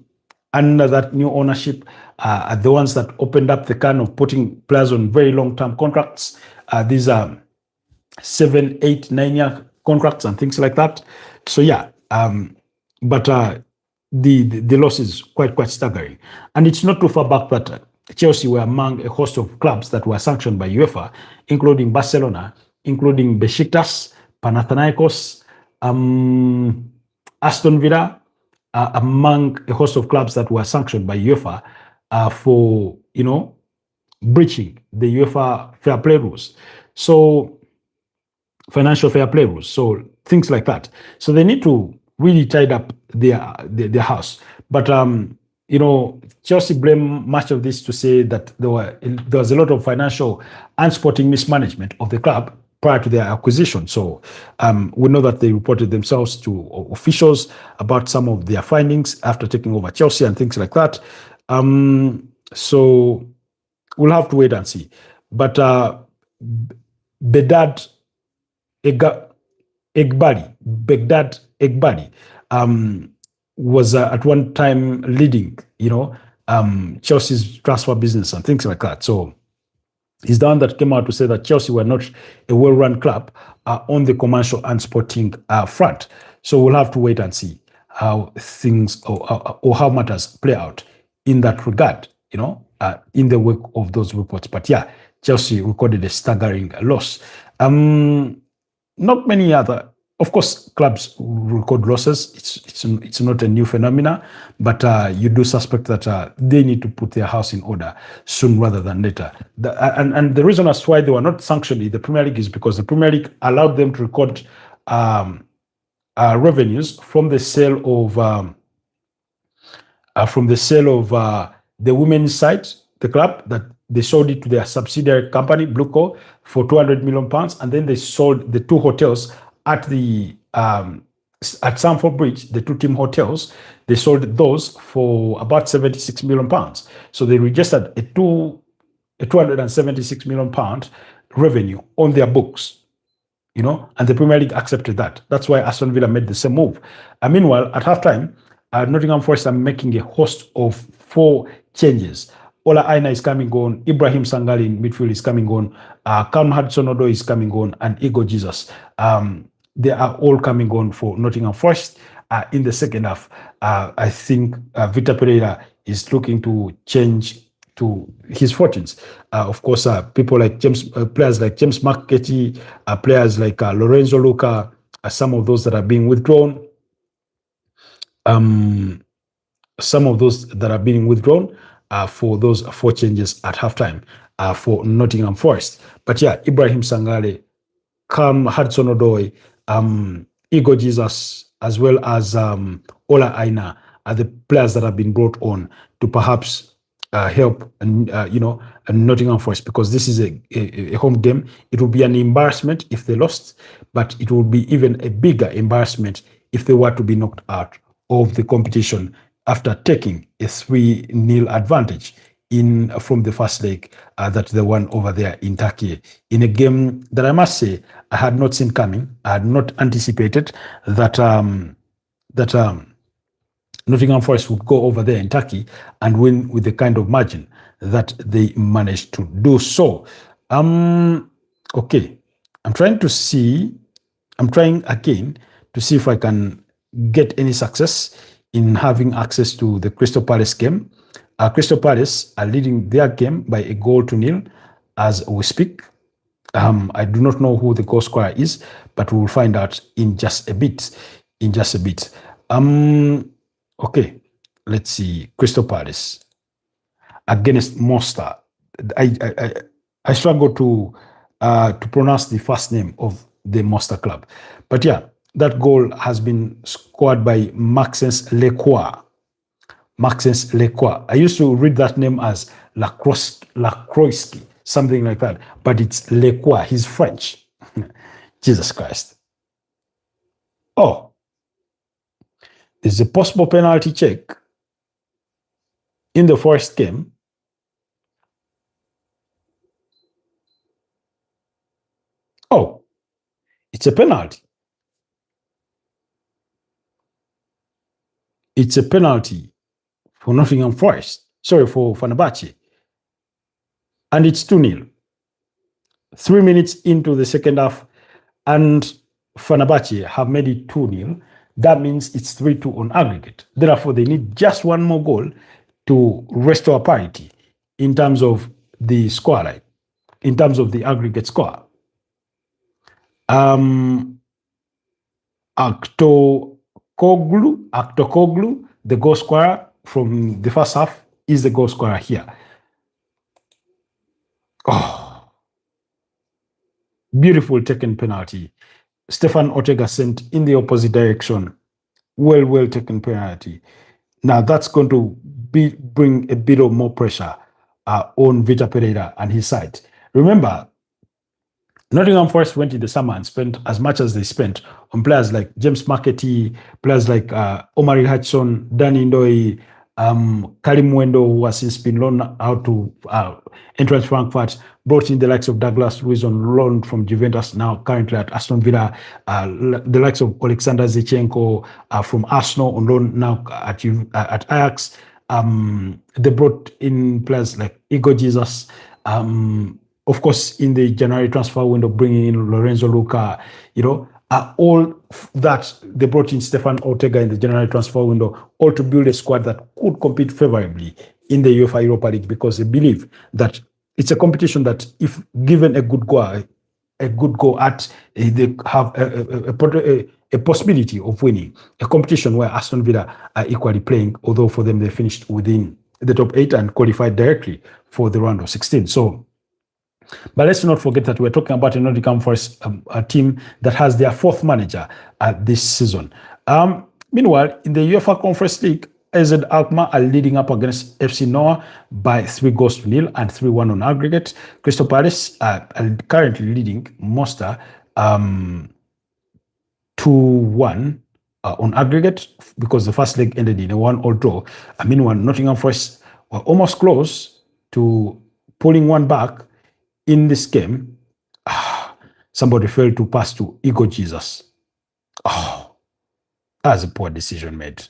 under that new ownership, are the ones that opened up the can of putting players on very long-term contracts. These are 7, 8, 9-year contracts and things like that. So yeah, but the loss is quite staggering. And it's not too far back that Chelsea were among a host of clubs that were sanctioned by UEFA, including Barcelona, including Besiktas, Panathinaikos, Aston Villa, among a host of clubs that were sanctioned by UEFA for, breaching the UEFA fair play rules. So financial fair play rules. So things like that. So they need to really tidy up their house. But, Chelsea blame much of this to say that there was a lot of financial and sporting mismanagement of the club prior to their acquisition. So we know that they reported themselves to officials about some of their findings after taking over Chelsea and things like that. So we'll have to wait and see. But Begdad Egbadi was at one time leading, Chelsea's transfer business and things like that. So he's the one that came out to say that Chelsea were not a well-run club on the commercial and sporting front. So we'll have to wait and see how things or how matters play out in that regard, in the wake of those reports. But yeah, Chelsea recorded a staggering loss. Not many other, of course, clubs record losses. It's not a new phenomena, but you do suspect that they need to put their house in order soon rather than later. And the reason as why they were not sanctioned in the Premier League is because the Premier League allowed them to record revenues from the sale of the women's side, the club, that they sold it to their subsidiary company, Blueco, for £200 million, and then they sold the 2 hotels at the at Stamford Bridge, the 2 team hotels. They sold those for about £76 million. So they registered a £276 million revenue on their books, and the Premier League accepted that. That's why Aston Villa made the same move. Meanwhile, at halftime, Nottingham Forest are making a host of 4 changes. Ola Aina is coming on, Ibrahim Sangali in midfield is coming on, Callum Hudson-Odoi is coming on, and Igor Jesus. They are all coming on for Nottingham Forest in the second half. I think Vitor Pereira is looking to change to his fortunes. Of course, people like players like James McKetty, players like Lorenzo Luca, some of those that are being withdrawn. some of those that are being withdrawn for those 4 changes at halftime for Nottingham Forest. But yeah, Ibrahim Sangare, Cam Hudson-Odoi, Igor Jesus, as well as Ola Aina are the players that have been brought on to perhaps help, Nottingham Forest, because this is a home game. It will be an embarrassment if they lost, but it will be even a bigger embarrassment if they were to be knocked out of the competition after taking a 3-0 advantage from the first leg that they won over there in Turkey, in a game that I must say I had not seen coming. I had not anticipated that Nottingham Forest would go over there in Turkey and win with the kind of margin that they managed to do so. Okay, I'm trying again to see if I can get any success in having access to the Crystal Palace game. Crystal Palace are leading their game by 1-0 as we speak. I do not know who the goal scorer is, but we will find out in just a bit. Okay, let's see. Crystal Palace against Monster. I struggle to pronounce the first name of the Monster club, but yeah, that goal has been scored by Maxence Lecoix. I used to read that name as Lacroix, something like that, but it's Lecoix. He's French. Jesus Christ. Oh, there's a possible penalty check in the first game. Oh, it's a penalty. It's a penalty for Nottingham Forest. Sorry, for Fenerbahce. And it's 2-0. 3 minutes into the second half, and Fenerbahce have made it 2-0. That means it's 3-2 on aggregate. Therefore, they need just one more goal to restore parity in terms of the scoreline, in terms of the aggregate score. Aktokoglu, the goal scorer from the first half, is the goal scorer here. Oh, beautiful taken penalty. Stefan Ortega sent in the opposite direction. Well taken penalty. Now that's going to bring a bit of more pressure on Vitor Pereira and his side. Remember, Nottingham Forest went in the summer and spent as much as they spent on players like James Marketing, players like Omari Hudson, Danny Ndoi, Karim Wendo, who has since been loaned out to Eintracht Frankfurt, brought in the likes of Douglas Luiz on loan from Juventus, now currently at Aston Villa, the likes of Alexander Zichenko from Arsenal on loan, now at Ajax. They brought in players like Igor Jesus, of course, in the January transfer window, bringing in Lorenzo Luca, all that they brought in Stefan Ortega in the January transfer window, all to build a squad that could compete favorably in the UEFA Europa League, because they believe that it's a competition that, if given a good go at, they have a possibility of winning. A competition where Aston Villa are equally playing, although for them they finished within the top 8 and qualified directly for the round of 16. So, but let's not forget that we're talking about a Nottingham Forest a team that has their 4th manager this season. Meanwhile, in the UEFA Conference League, AZ Alkmaar are leading up against FC Noah by 3-0 and 3-1 on aggregate. Crystal Palace are currently leading Monster 2-1 on aggregate, because the first leg ended in a 1-1 draw. Meanwhile, Nottingham Forest were almost close to pulling one back in this game. Somebody failed to pass to Igor Jesus. That's a poor decision made.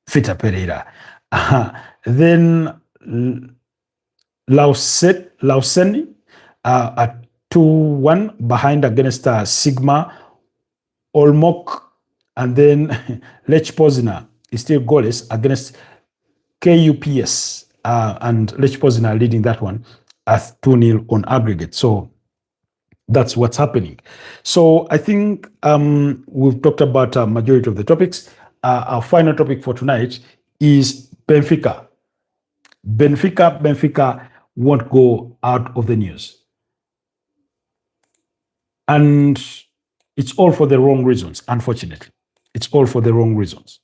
Vitor Pereira. Then Lauseni at 2-1 behind against Sigma Olmok, and then Lech Poznan is still goalless against KUPS, and Lech Poznan leading that one at 2-0 on aggregate. So That's what's happening. So I think we've talked about a majority of the topics. Our final topic for tonight is Benfica. Benfica won't go out of the news. And it's all for the wrong reasons, unfortunately. It's all for the wrong reasons.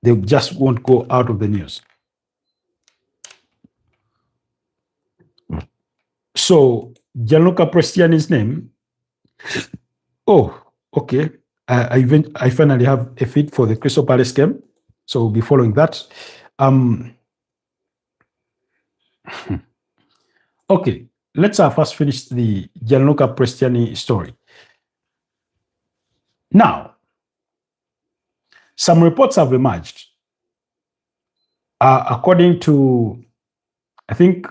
They just won't go out of the news. So Gianluca Prestiani's name. Oh, okay. I finally have a feed for the Crystal Palace game, so we'll be following that. Okay, let's first finish the Gianluca Prestiani story. Now, some reports have emerged, according to, I think,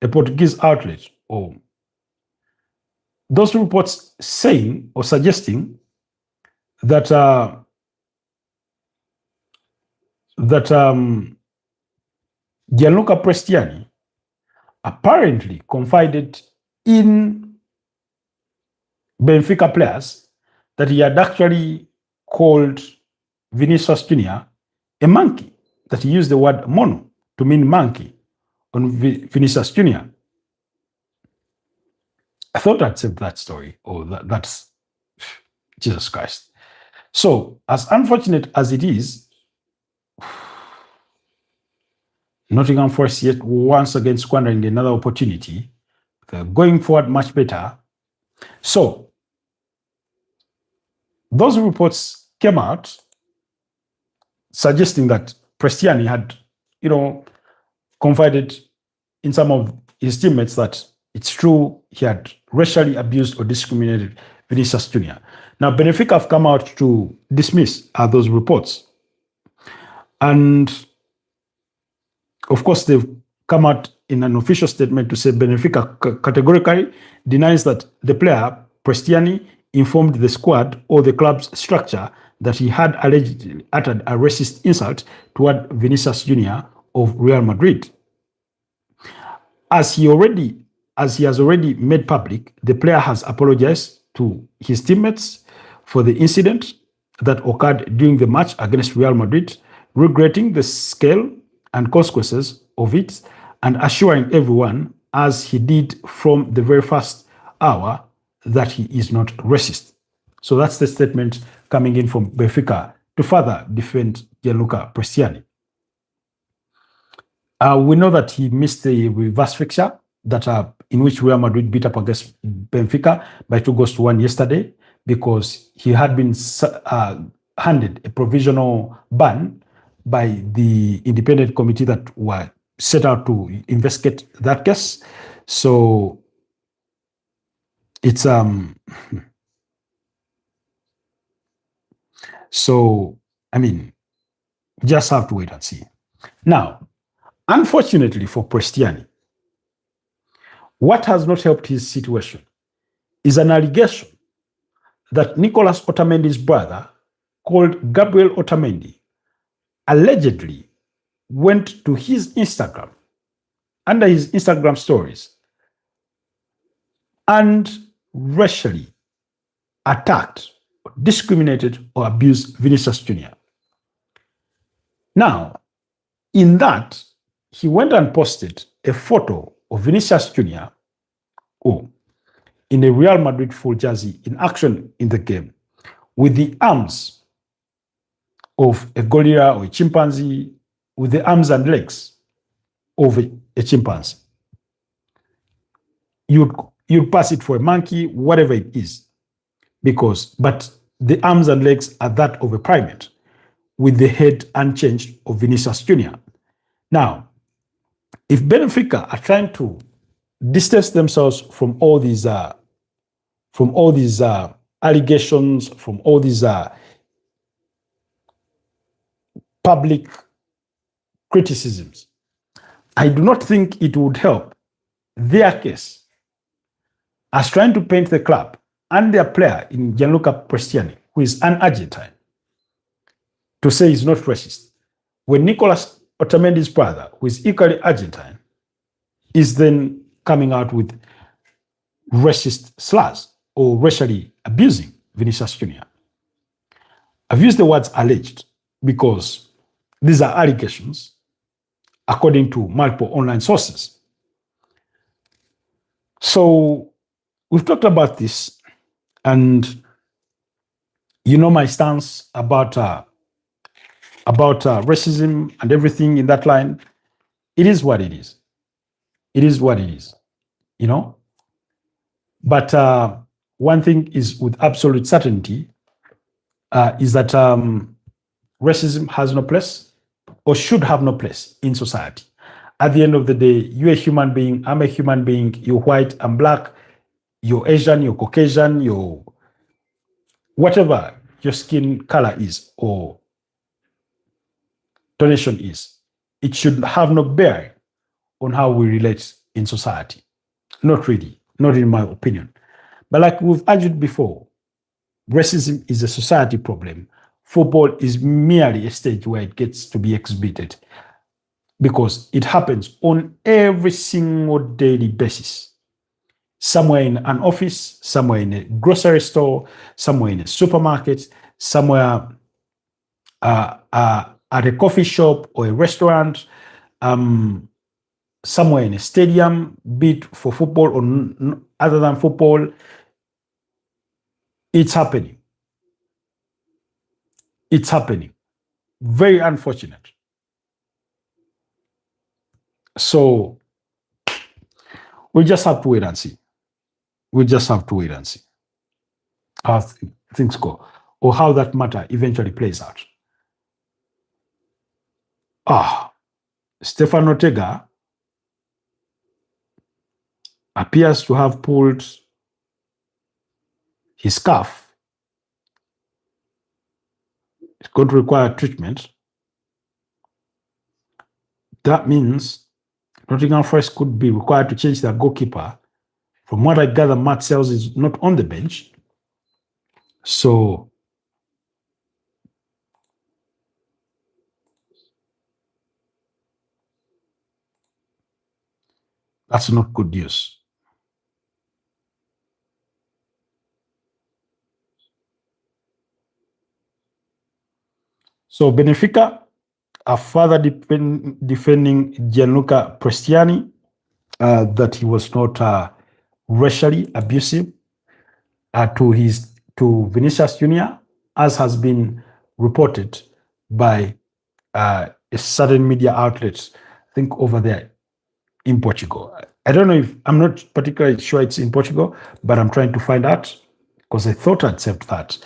a Portuguese outlet, or those reports saying or suggesting that Gianluca Prestiani apparently confided in Benfica players that he had actually called Vinicius Junior a monkey, that he used the word mono to mean monkey on Vinicius Junior. I thought I'd said that story. Oh, that's Jesus Christ. So, as unfortunate as it is, Nottingham Forest yet once again squandering another opportunity. They're going forward much better. So, those reports came out suggesting that Prestiani had, confided in some of his teammates that it's true he had racially abused or discriminated Vinicius Junior. Now, Benfica have come out to dismiss those reports. And of course, they've come out in an official statement to say Benfica categorically denies that the player, Prestiani, informed the squad or the club's structure that he had allegedly uttered a racist insult toward Vinicius Junior of Real Madrid. As he has already made public, the player has apologized to his teammates for the incident that occurred during the match against Real Madrid, regretting the scale and consequences of it, and assuring everyone, as he did from the very first hour, that he is not racist. So that's the statement coming in from Benfica to further defend Gianluca Prestiani. We know that he missed the reverse fixture in which Real Madrid beat up against Benfica by 2-1 yesterday, because he had been handed a provisional ban by the independent committee that were set out to investigate that case. So it's just have to wait and see. Now, unfortunately for Prestiani, what has not helped his situation is an allegation that Nicolas Otamendi's brother, called Gabriel Otamendi, allegedly went to his Instagram, under his Instagram stories, and racially attacked, discriminated, or abused Vinicius Junior. Now, in that, he went and posted a photo of Vinicius Junior in a Real Madrid full jersey in action in the game, with the arms of a gorilla or a chimpanzee, with the arms and legs of a chimpanzee. You'd pass it for a monkey, whatever it is, but the arms and legs are that of a primate, with the head unchanged of Vinicius Junior. Now, if Benfica are trying to distance themselves from all these allegations, from all these public criticisms, I do not think it would help their case as trying to paint the club and their player in Gianluca Prestiani, who is an Argentine, to say he's not racist, when Nicolas Otamendi's brother, who is equally Argentine, is then coming out with racist slurs. or racially abusing Vinicius Jr. I've used the words alleged because these are allegations according to multiple online sources. So we've talked about this, and you know my stance about racism and everything in that line. It is what it is. It is what it is, you know. But one thing is with absolute certainty is that racism has no place or should have no place in society. At the end of the day, you're a human being, I'm a human being, you're white, I'm black, you're Asian, you're Caucasian, you're whatever your skin color is or donation is. It should have no bearing on how we relate in society. Not really, not in my opinion. But like we've argued before, racism is a society problem. Football is merely a stage where it gets to be exhibited because it happens on every single daily basis. Somewhere in an office, somewhere in a grocery store, somewhere in a supermarket, somewhere at a coffee shop or a restaurant, somewhere in a stadium, be it for football or other than football. It's happening. It's happening. Very unfortunate. So we just have to wait and see. We just have to wait and see how things go or how that matter eventually plays out. Stefan Ortega appears to have pulled his scarf. It's going to require treatment. That means Nottingham Forest could be required to change their goalkeeper. From what I gather, Matt Sells is not on the bench. So that's not good news. So Benfica are further defending Gianluca Prestiani that he was not racially abusive to Vinicius Jr., as has been reported by a certain media outlets, I think over there in Portugal. I don't know if, I'm not particularly sure it's in Portugal, but I'm trying to find out because I thought I'd said that.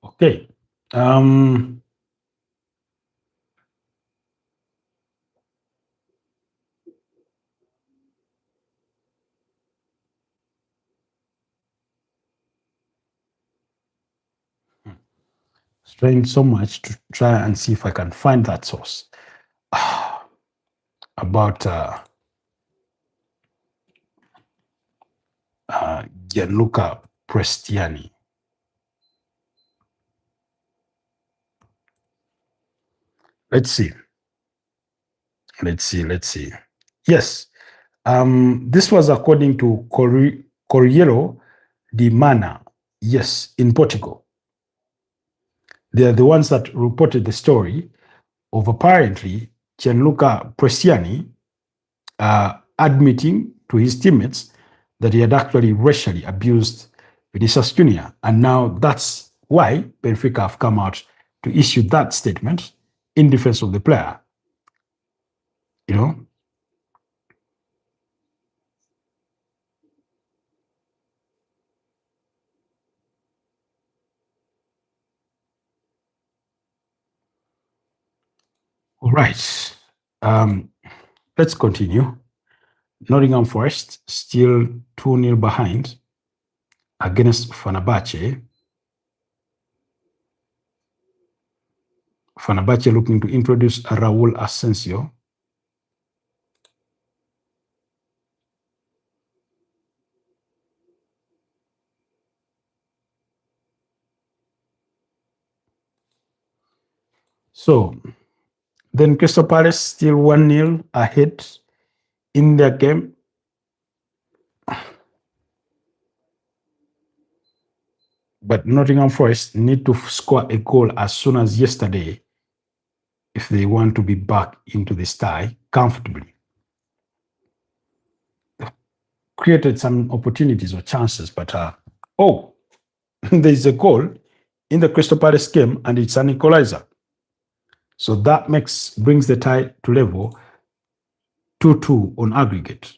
Okay. Trying so much to try and see if I can find that source about Gianluca Prestiani. Let's see. Let's see. Yes. This was according to Corriere di Mana. Yes, in Portugal. They are the ones that reported the story of apparently Gianluca Prestiani admitting to his teammates that he had actually racially abused Vinicius Jr. And now that's why Benfica have come out to issue that statement in defense of the player. You know? All right. Um, let's continue. Nottingham Forest still 2-0 behind against Fenerbahce. Fenerbahce looking to introduce Raul Asensio. So then Crystal Palace still 1-0 ahead in their game. But Nottingham Forest need to score a goal as soon as yesterday if they want to be back into the tie comfortably. Created some opportunities or chances, but there's a goal in the Crystal Palace game and it's an equalizer. So that brings the tie to level 2-2 on aggregate.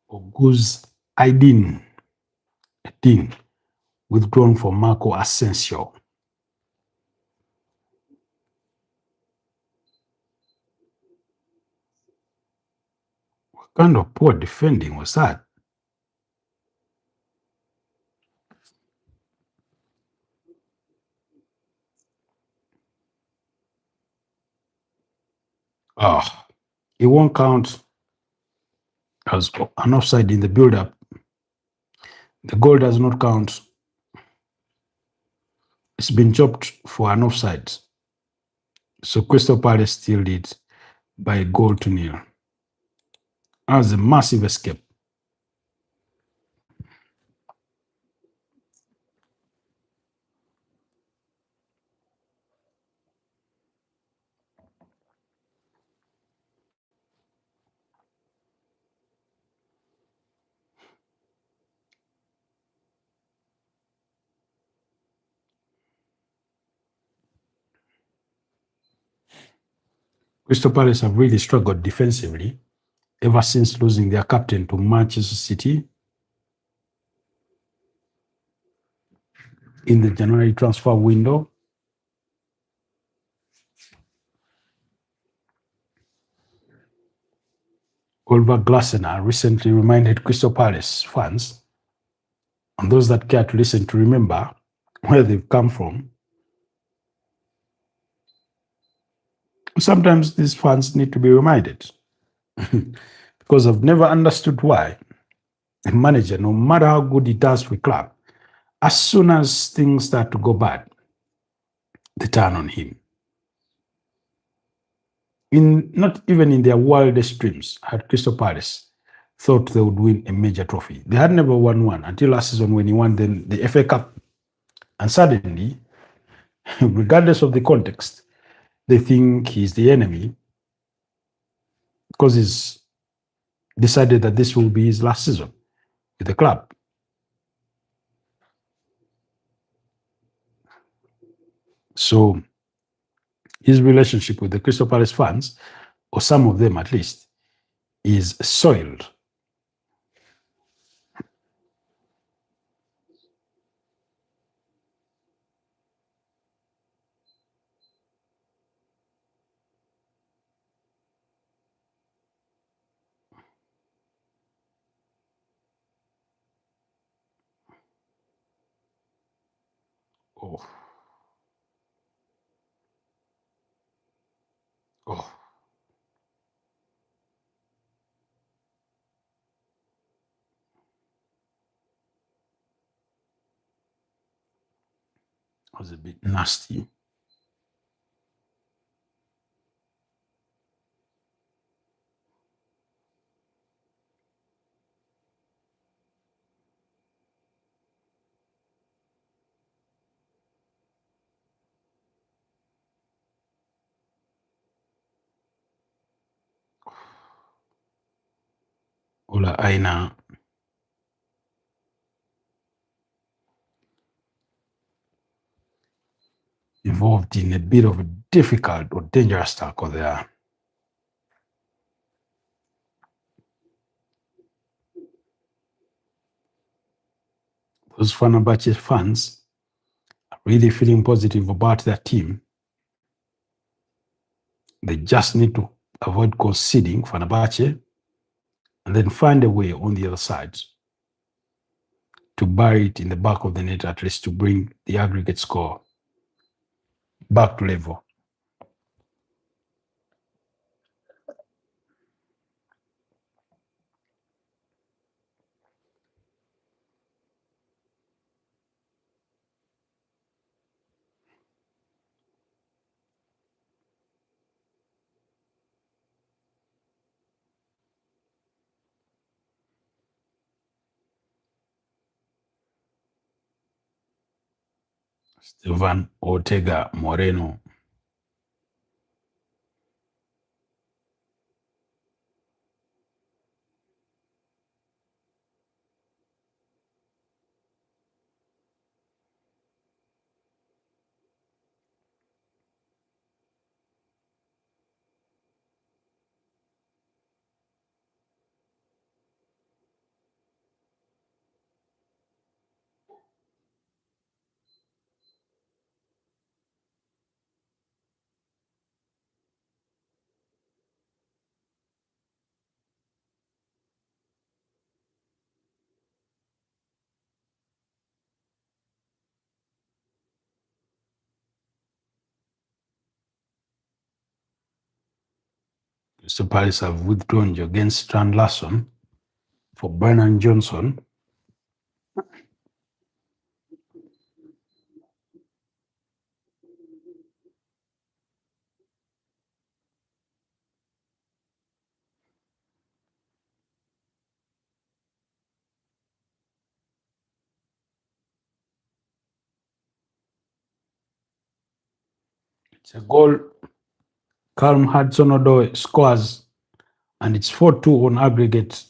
Oguz Aidin withdrawn for Marco Asensio. What kind of poor defending was that? Oh, it won't count as an offside in the build-up. The goal does not count. It's been chopped for an offside. So Crystal Palace still leads by a goal to nil. That was a massive escape. Crystal Palace have really struggled defensively ever since losing their captain to Manchester City in the January transfer window. Oliver Glasner recently reminded Crystal Palace fans, and those that care to listen, to remember where they've come from. Sometimes these fans need to be reminded because I've never understood why a manager, no matter how good he does for a club, as soon as things start to go bad, they turn on him. Not even in their wildest dreams had Crystal Palace thought they would win a major trophy. They had never won one until last season when he won the FA Cup. And suddenly, regardless of the context, they think he's the enemy because he's decided that this will be his last season with the club. So his relationship with the Crystal Palace fans, or some of them at least, is soiled. Oh, oh. was a bit nasty. Ola Aina involved in a bit of a difficult or dangerous tackle there. Those Fenerbahce fans are really feeling positive about their team. They just need to avoid conceding Fenerbahce and then find a way on the other side to bury it in the back of the net, at least to bring the aggregate score back to level. Stevan Ortega Moreno. Crystal Palace have withdrawn against Strand Larson for Brennan Johnson. It's a goal. Callum Hudson-Odoi scores, and it's 4-2 on aggregate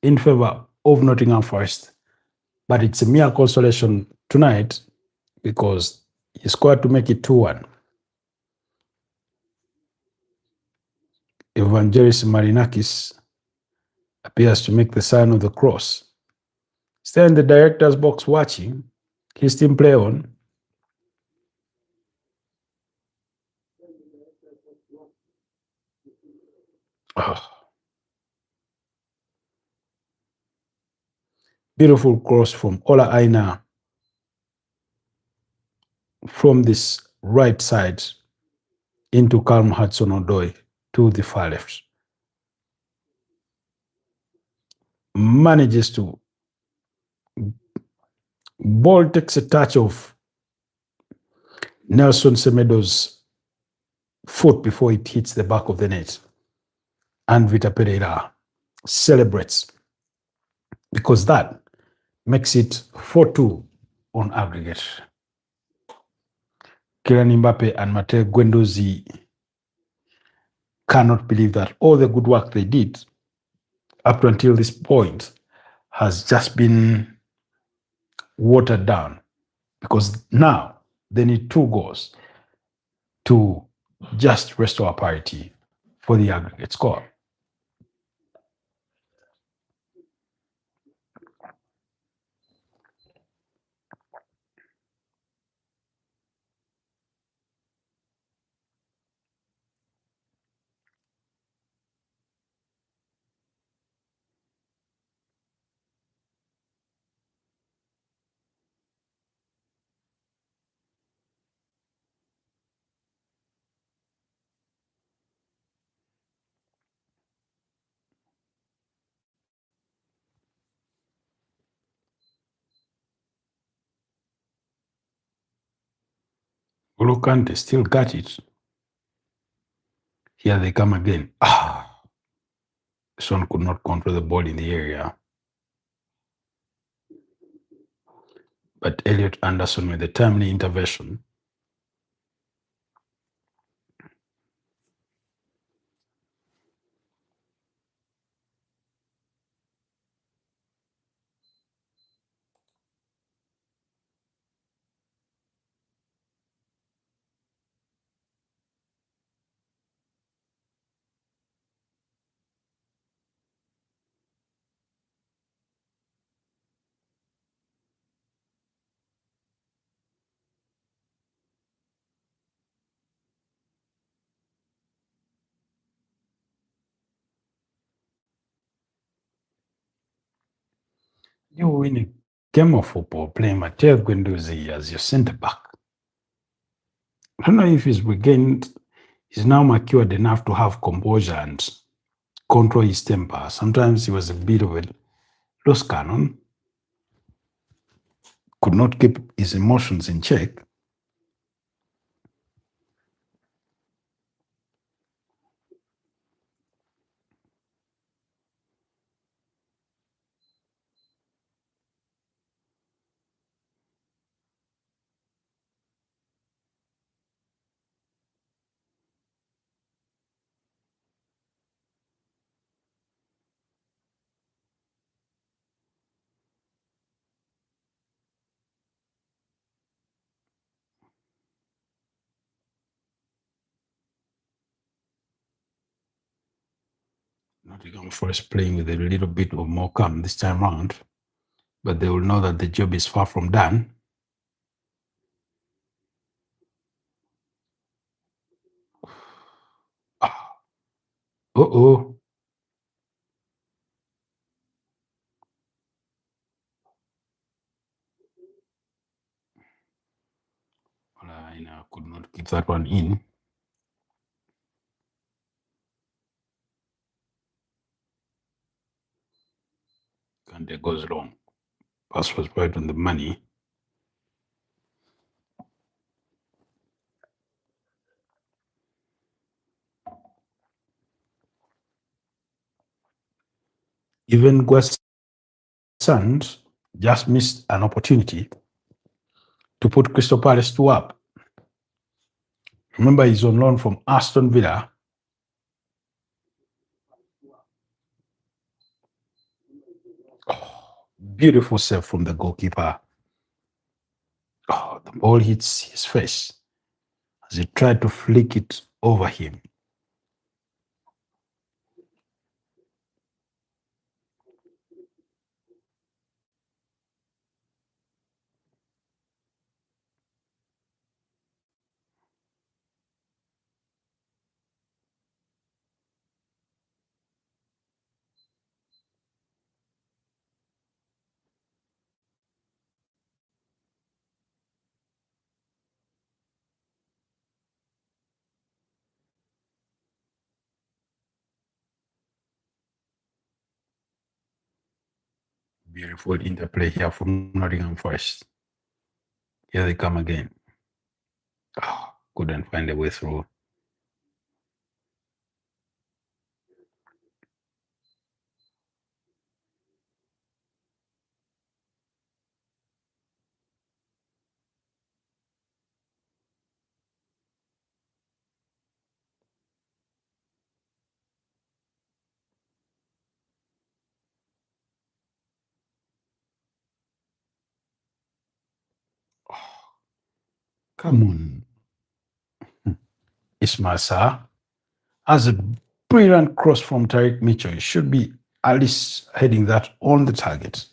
in favor of Nottingham Forest. But it's a mere consolation tonight because he scored to make it 2-1. Evangelis Marinakis appears to make the sign of the cross. Stay in the director's box watching his team play on. Oh. Beautiful cross from Ola Aina from this right side into Callum Hudson-Odoi to the far left. Manages to. Ball takes a touch of Nelson Semedo's foot before it hits the back of the net. And Vita Pereira celebrates because that makes it 4-2 on aggregate. Kylian Mbappe and Matteo Guendouzi cannot believe that all the good work they did up until this point has just been watered down, because now they need 2 goals to just restore parity for the aggregate score. Kante still got it. Here they come again. This one could not control the ball in the area. But Elliot Anderson with a timely intervention. You win a game of football playing Matteo Guendouzi as your centre back. I don't know if he's now matured enough to have composure and control his temper. Sometimes he was a bit of a loose cannon, could not keep his emotions in check. Nottingham Forest playing with a little bit of more calm this time round, but they will know that the job is far from done. Uh-oh. Could not keep that one in. Kante goes long. Pass was right on the money. Even Guessant just missed an opportunity to put Crystal Palace 2 up. Remember, he's on loan from Aston Villa. Beautiful save from the goalkeeper. The ball hits his face as he tried to flick it over him. Beautiful interplay here from Nottingham Forest. Here they come again. Couldn't find a way through. Come on. Ismail Sarr has a brilliant cross from Tariq Mitchell. He should be at least heading that on the target.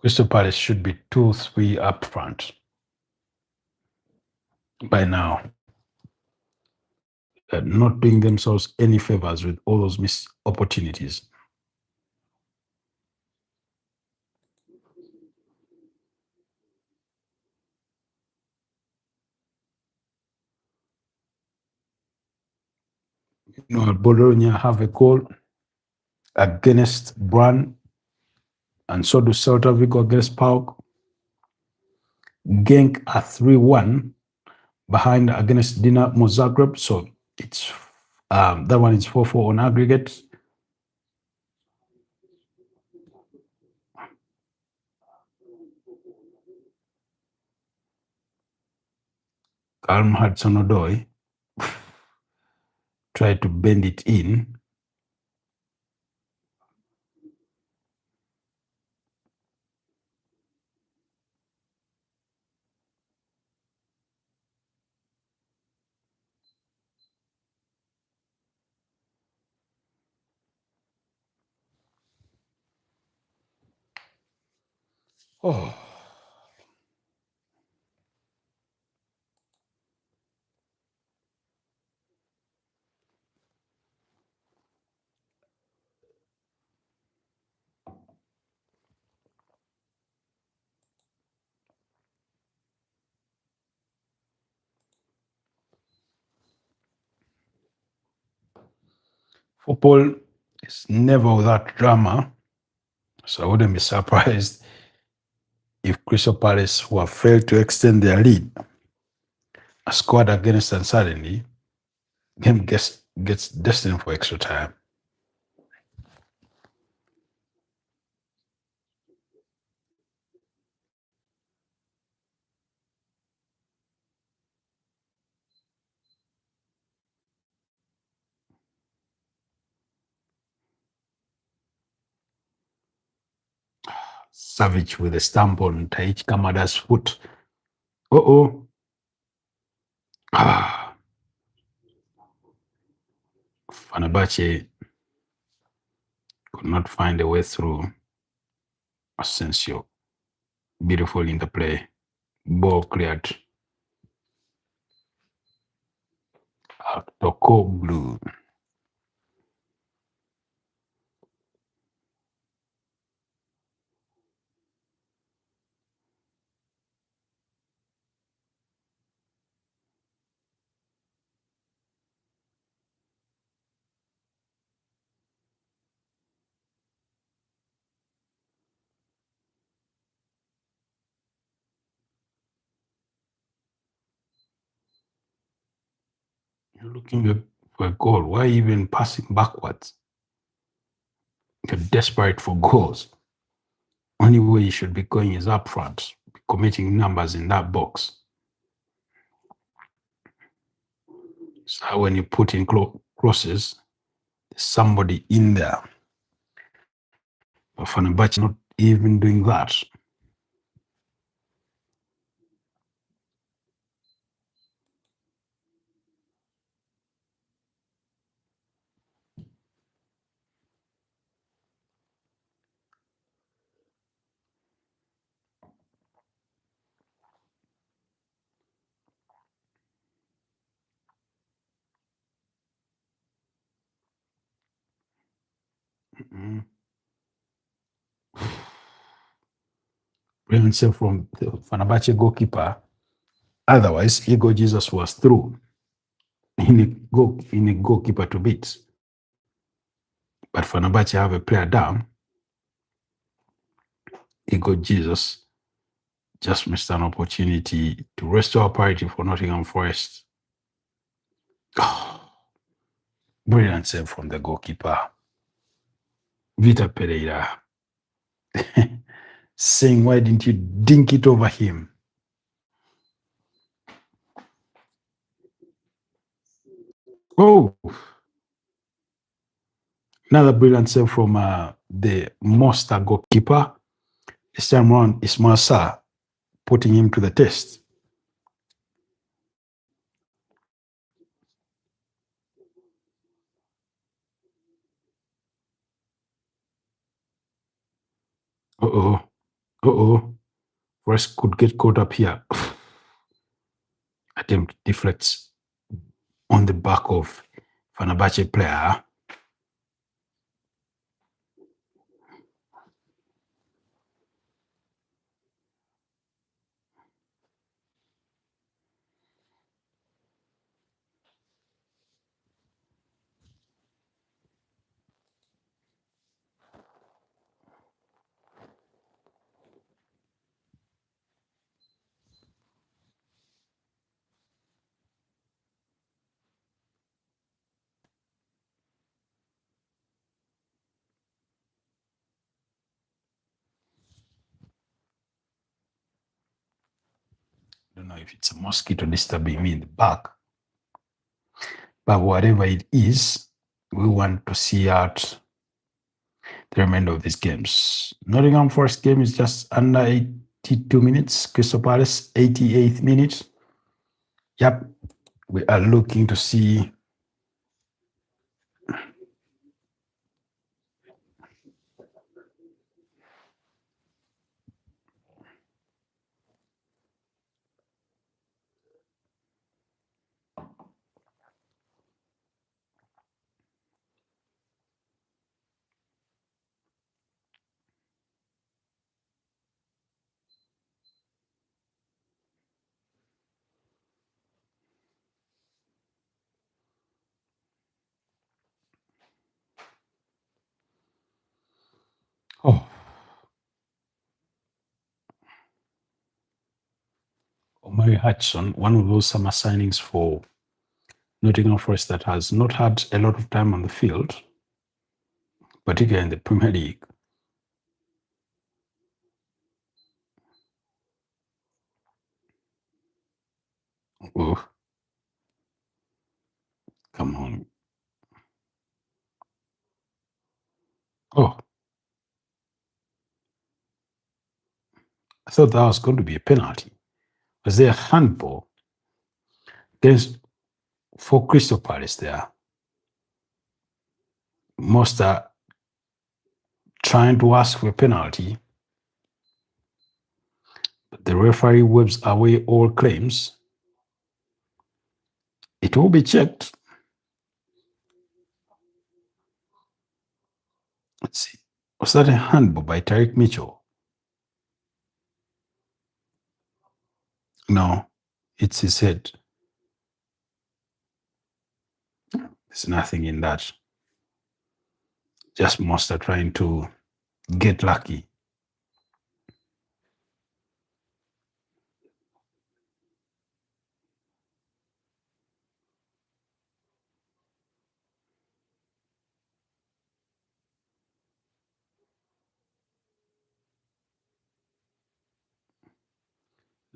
Crystal Palace should be 2-3 up front by now. They're not doing themselves any favors with all those missed opportunities. Bologna have a goal against Brann, and so do Celta Vigo against PAOK. Genk are 3-1 behind against Dinamo Zagreb, so it's that one is 4-4 on aggregate. Calm Hudson-Odoi tried to bend it in. Oh. Football is never without drama, so I wouldn't be surprised if Crystal Palace, who have failed to extend their lead, are scored against and suddenly game gets destined for extra time. Savage with a stamp on Taichi Kamada's foot. Uh-oh. Ah. Fenerbahce could not find a way through. Asensio. Beautiful interplay. Ball cleared. Blue. You're looking for a goal. Why even passing backwards? You're desperate for goals. Only way you should be going is up front, committing numbers in that box. So when you put in crosses, there's somebody in there. But Fenerbahce not even doing that. Mm-hmm. Brilliant save from the Fenerbahce goalkeeper. Otherwise, Igor Jesus was through in a goalkeeper to beat. But Fenerbahce have a player down. Igor Jesus just missed an opportunity to restore parity for Nottingham Forest. Oh, brilliant save from the goalkeeper. Vita Pereira saying, why didn't you dink it over him? Oh, another brilliant save from the monster goalkeeper. This time around, Ismail Sarr putting him to the test. Uh-oh. Uh-oh. Forest could get caught up here. Attempt deflects on the back of Fenerbahce player. don't know if it's a mosquito disturbing me in the back, but whatever it is, we want to see out the remainder of these games. Nottingham Forest game is just under 82 minutes. Crystal Palace, 88th minute. Yep, we are looking to see oh, Omari Hudson, one of those summer signings for Nottingham Forest that has not had a lot of time on the field, particularly in the Premier League. Oh, come on. Oh, I thought that was going to be a penalty. Was there a handball against for Crystal Palace there? Most are trying to ask for a penalty, but the referee waves away all claims. It will be checked. Let's see. Was that a handball by Tariq Mitchell? No, it's his head. There's nothing in that. Just Monster trying to get lucky.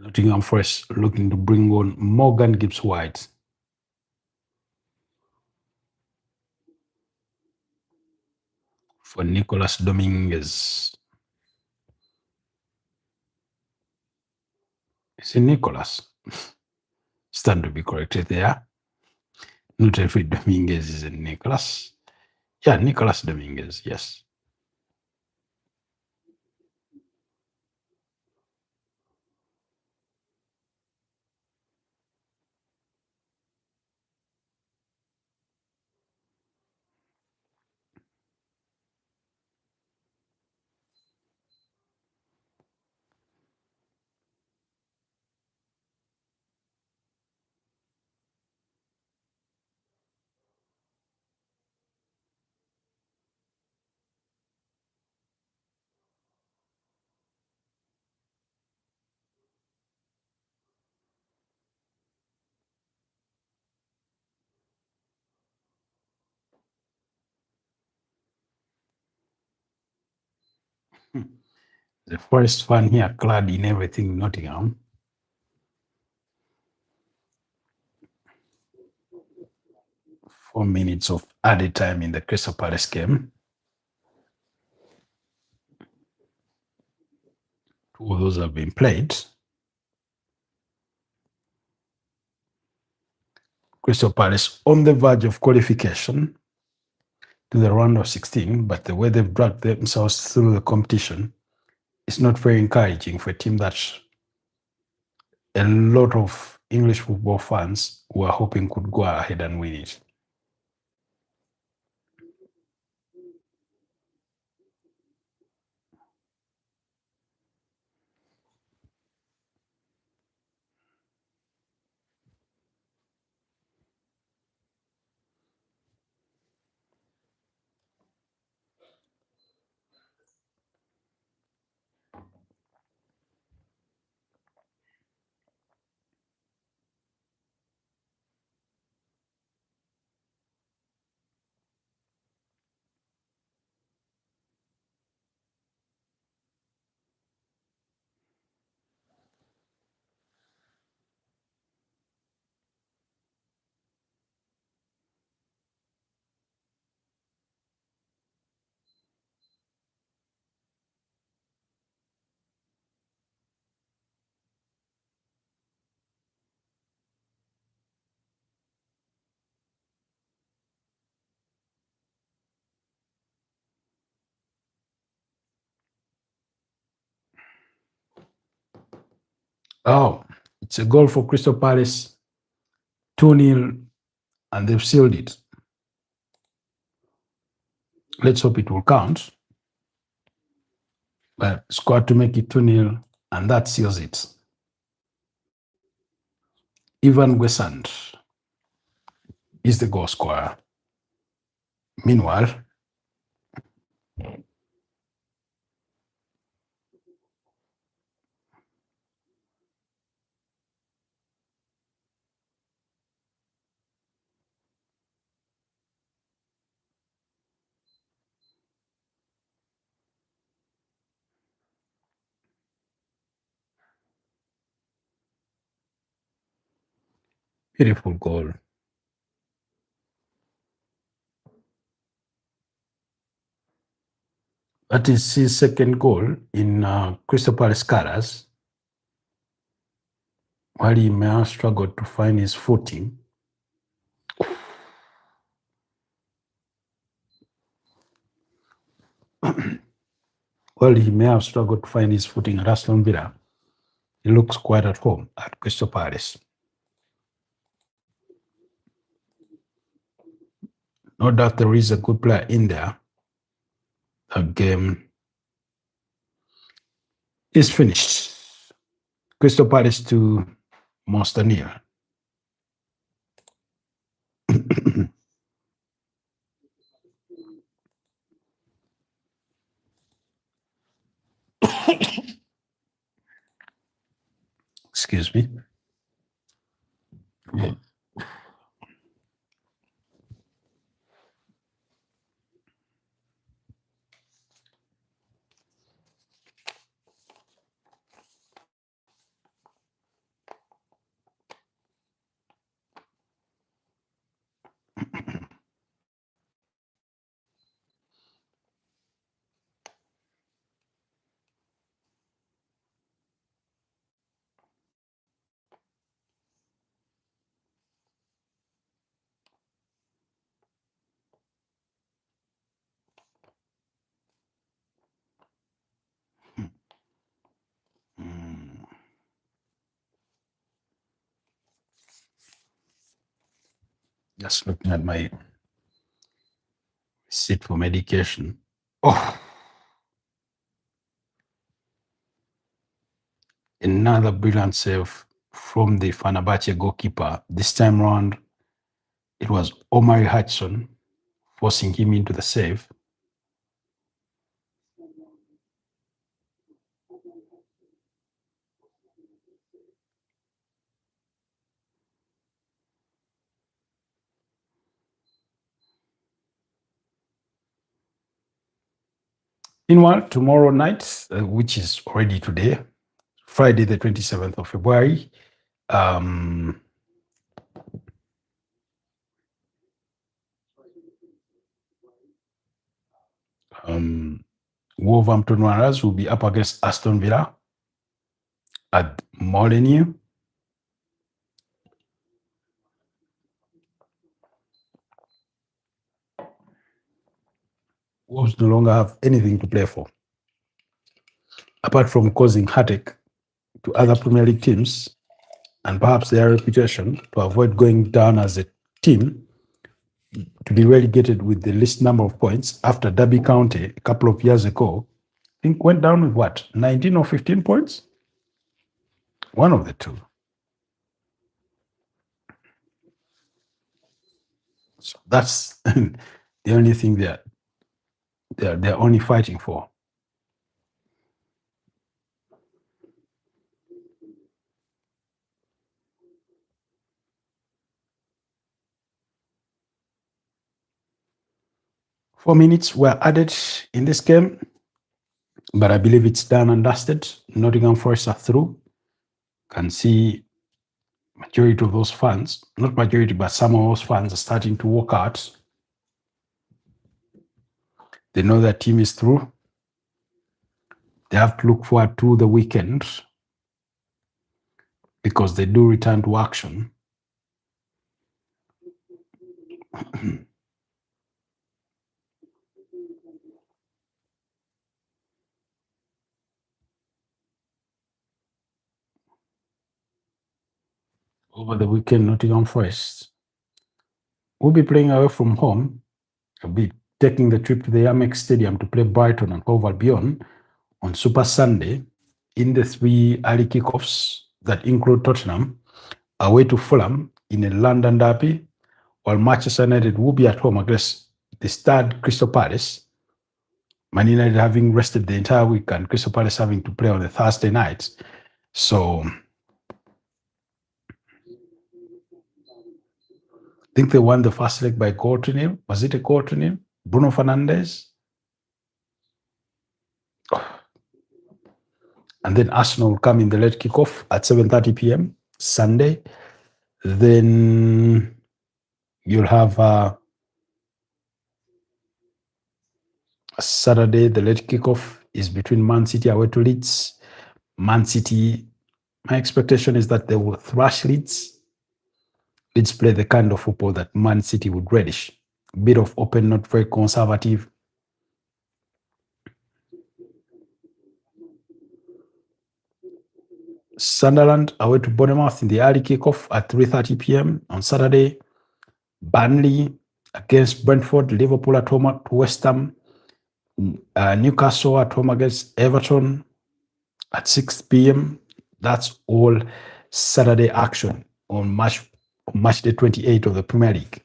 Nottingham Forest looking to bring on Morgan Gibbs White. For Nicolas Dominguez. Is it Nicolas? Stand to be corrected there. Not every Dominguez is a Nicolas. Yeah, Nicolas Dominguez, yes. The Forest fan here clad in everything Nottingham. Four minutes of added time in the Crystal Palace game. Two of those have been played. Crystal Palace on the verge of qualification to the round of 16, but the way they've dragged themselves through the competition is not very encouraging for a team that a lot of English football fans were hoping could go ahead and win it. Oh, it's a goal for Crystal Palace, 2-0, and they've sealed it. Let's hope it will count. But scored to make it 2-0, and that seals it. Ivan Wesand is the goal scorer. Meanwhile, beautiful goal. That is his second goal in Crystal Palace colours, while he may have struggled to find his footing. While he may have struggled to find his footing at Aston Villa, he looks quite at home at Crystal Palace. No doubt there is a good player in there. The game is finished. Crystal Palace to Monster nil. Excuse me. Just looking at my receipt for medication. Oh, another brilliant save from the Fenerbahce goalkeeper. This time round, it was Omari Hudson forcing him into the save. Meanwhile, tomorrow night, which is already today, Friday, the 27th of February, Wolverhampton Wanderers will be up against Aston Villa at Molineux. Wolves no longer have anything to play for, apart from causing heartache to other Premier League teams and perhaps their reputation, to avoid going down as a team to be relegated with the least number of points after Derby County a couple of years ago. I think went down with what, 19 or 15 points? One of the two. So that's the only thing they're only fighting for. Four minutes were added in this game, but I believe it's done and dusted. Nottingham Forest are through. Can see majority of those fans, not majority, but some of those fans are starting to walk out. They know their team is through. They have to look forward to the weekend because they do return to action. Over the weekend, Nottingham Forest will be playing away from home. Will be taking the trip to the Amex Stadium to play Brighton and Hove Albion on Super Sunday in the 3 early kickoffs that include Tottenham away to Fulham in a London derby, while Manchester United will be at home against the stud Crystal Palace. Man United having rested the entire week and Crystal Palace having to play on a Thursday night. So I think they won the first leg by goal to nil. Was it a goal to nil? Bruno Fernandes. And then Arsenal will come in the late kickoff at 7:30 p.m. Sunday. Then you'll have Saturday. The late kickoff is between Man City away to Leeds. Man City, my expectation is that they will thrash Leeds. Leeds play the kind of football that Man City would relish. A bit of open, not very conservative. Sunderland away to Bournemouth in the early kickoff at 3:30 p.m. on Saturday. Burnley against Brentford. Liverpool at home at West Ham. Newcastle at home against Everton at 6 p.m. That's all Saturday action on match day 28 of the Premier League,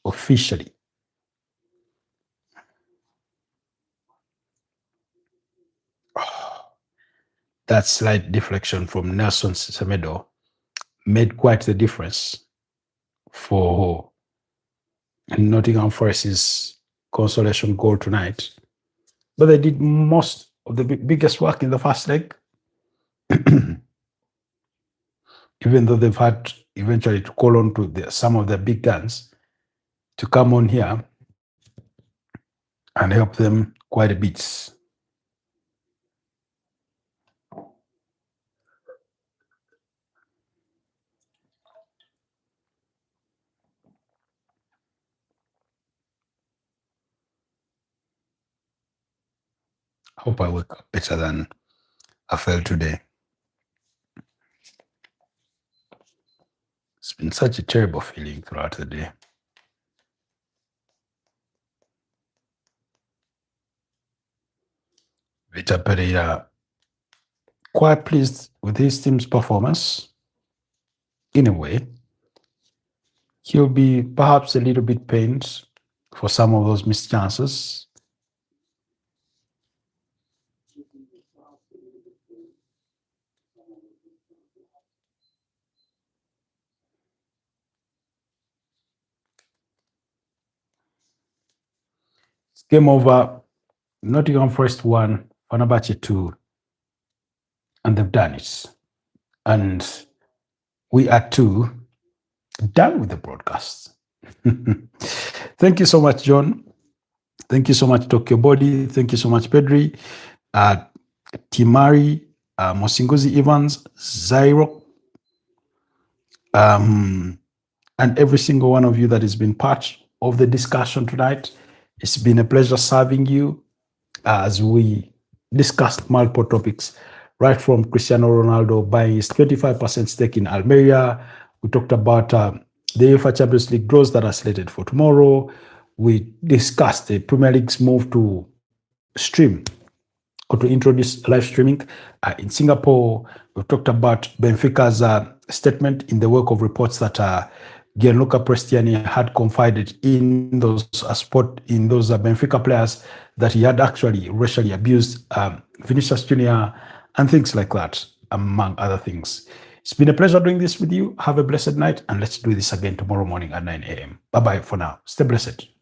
officially. That slight deflection from Nelson Semedo made quite the difference for Nottingham Forest's consolation goal tonight. But they did most of the biggest work in the first leg. Even though they've had eventually to call on to some of the big guns to come on here and help them quite a bit. I hope I wake up better than I felt today. It's been such a terrible feeling throughout the day. Vitor Pereira, quite pleased with his team's performance. In a way, he'll be perhaps a little bit pained for some of those missed chances. It's game over. Nottingham Forest 1, Fenerbahce 2, and they've done it. And we are done with the broadcast. Thank you so much, John. Thank you so much, Tokyo Body. Thank you so much, Pedri, Timari, Mosingozi Evans, Zairo, and every single one of you that has been part of the discussion tonight. It's been a pleasure serving you as we discussed multiple topics, right from Cristiano Ronaldo buying his 25% stake in Almeria. We talked about the UEFA Champions League draws that are slated for tomorrow. We discussed the Premier League's move to stream or to introduce live streaming in Singapore. We talked about Benfica's statement in the wake of reports that Gianluca Prestiani had confided in those Benfica players that he had actually racially abused Vinicius Jr. and things like that, among other things. It's been a pleasure doing this with you. Have a blessed night, and let's do this again tomorrow morning at 9 a.m. Bye-bye for now. Stay blessed.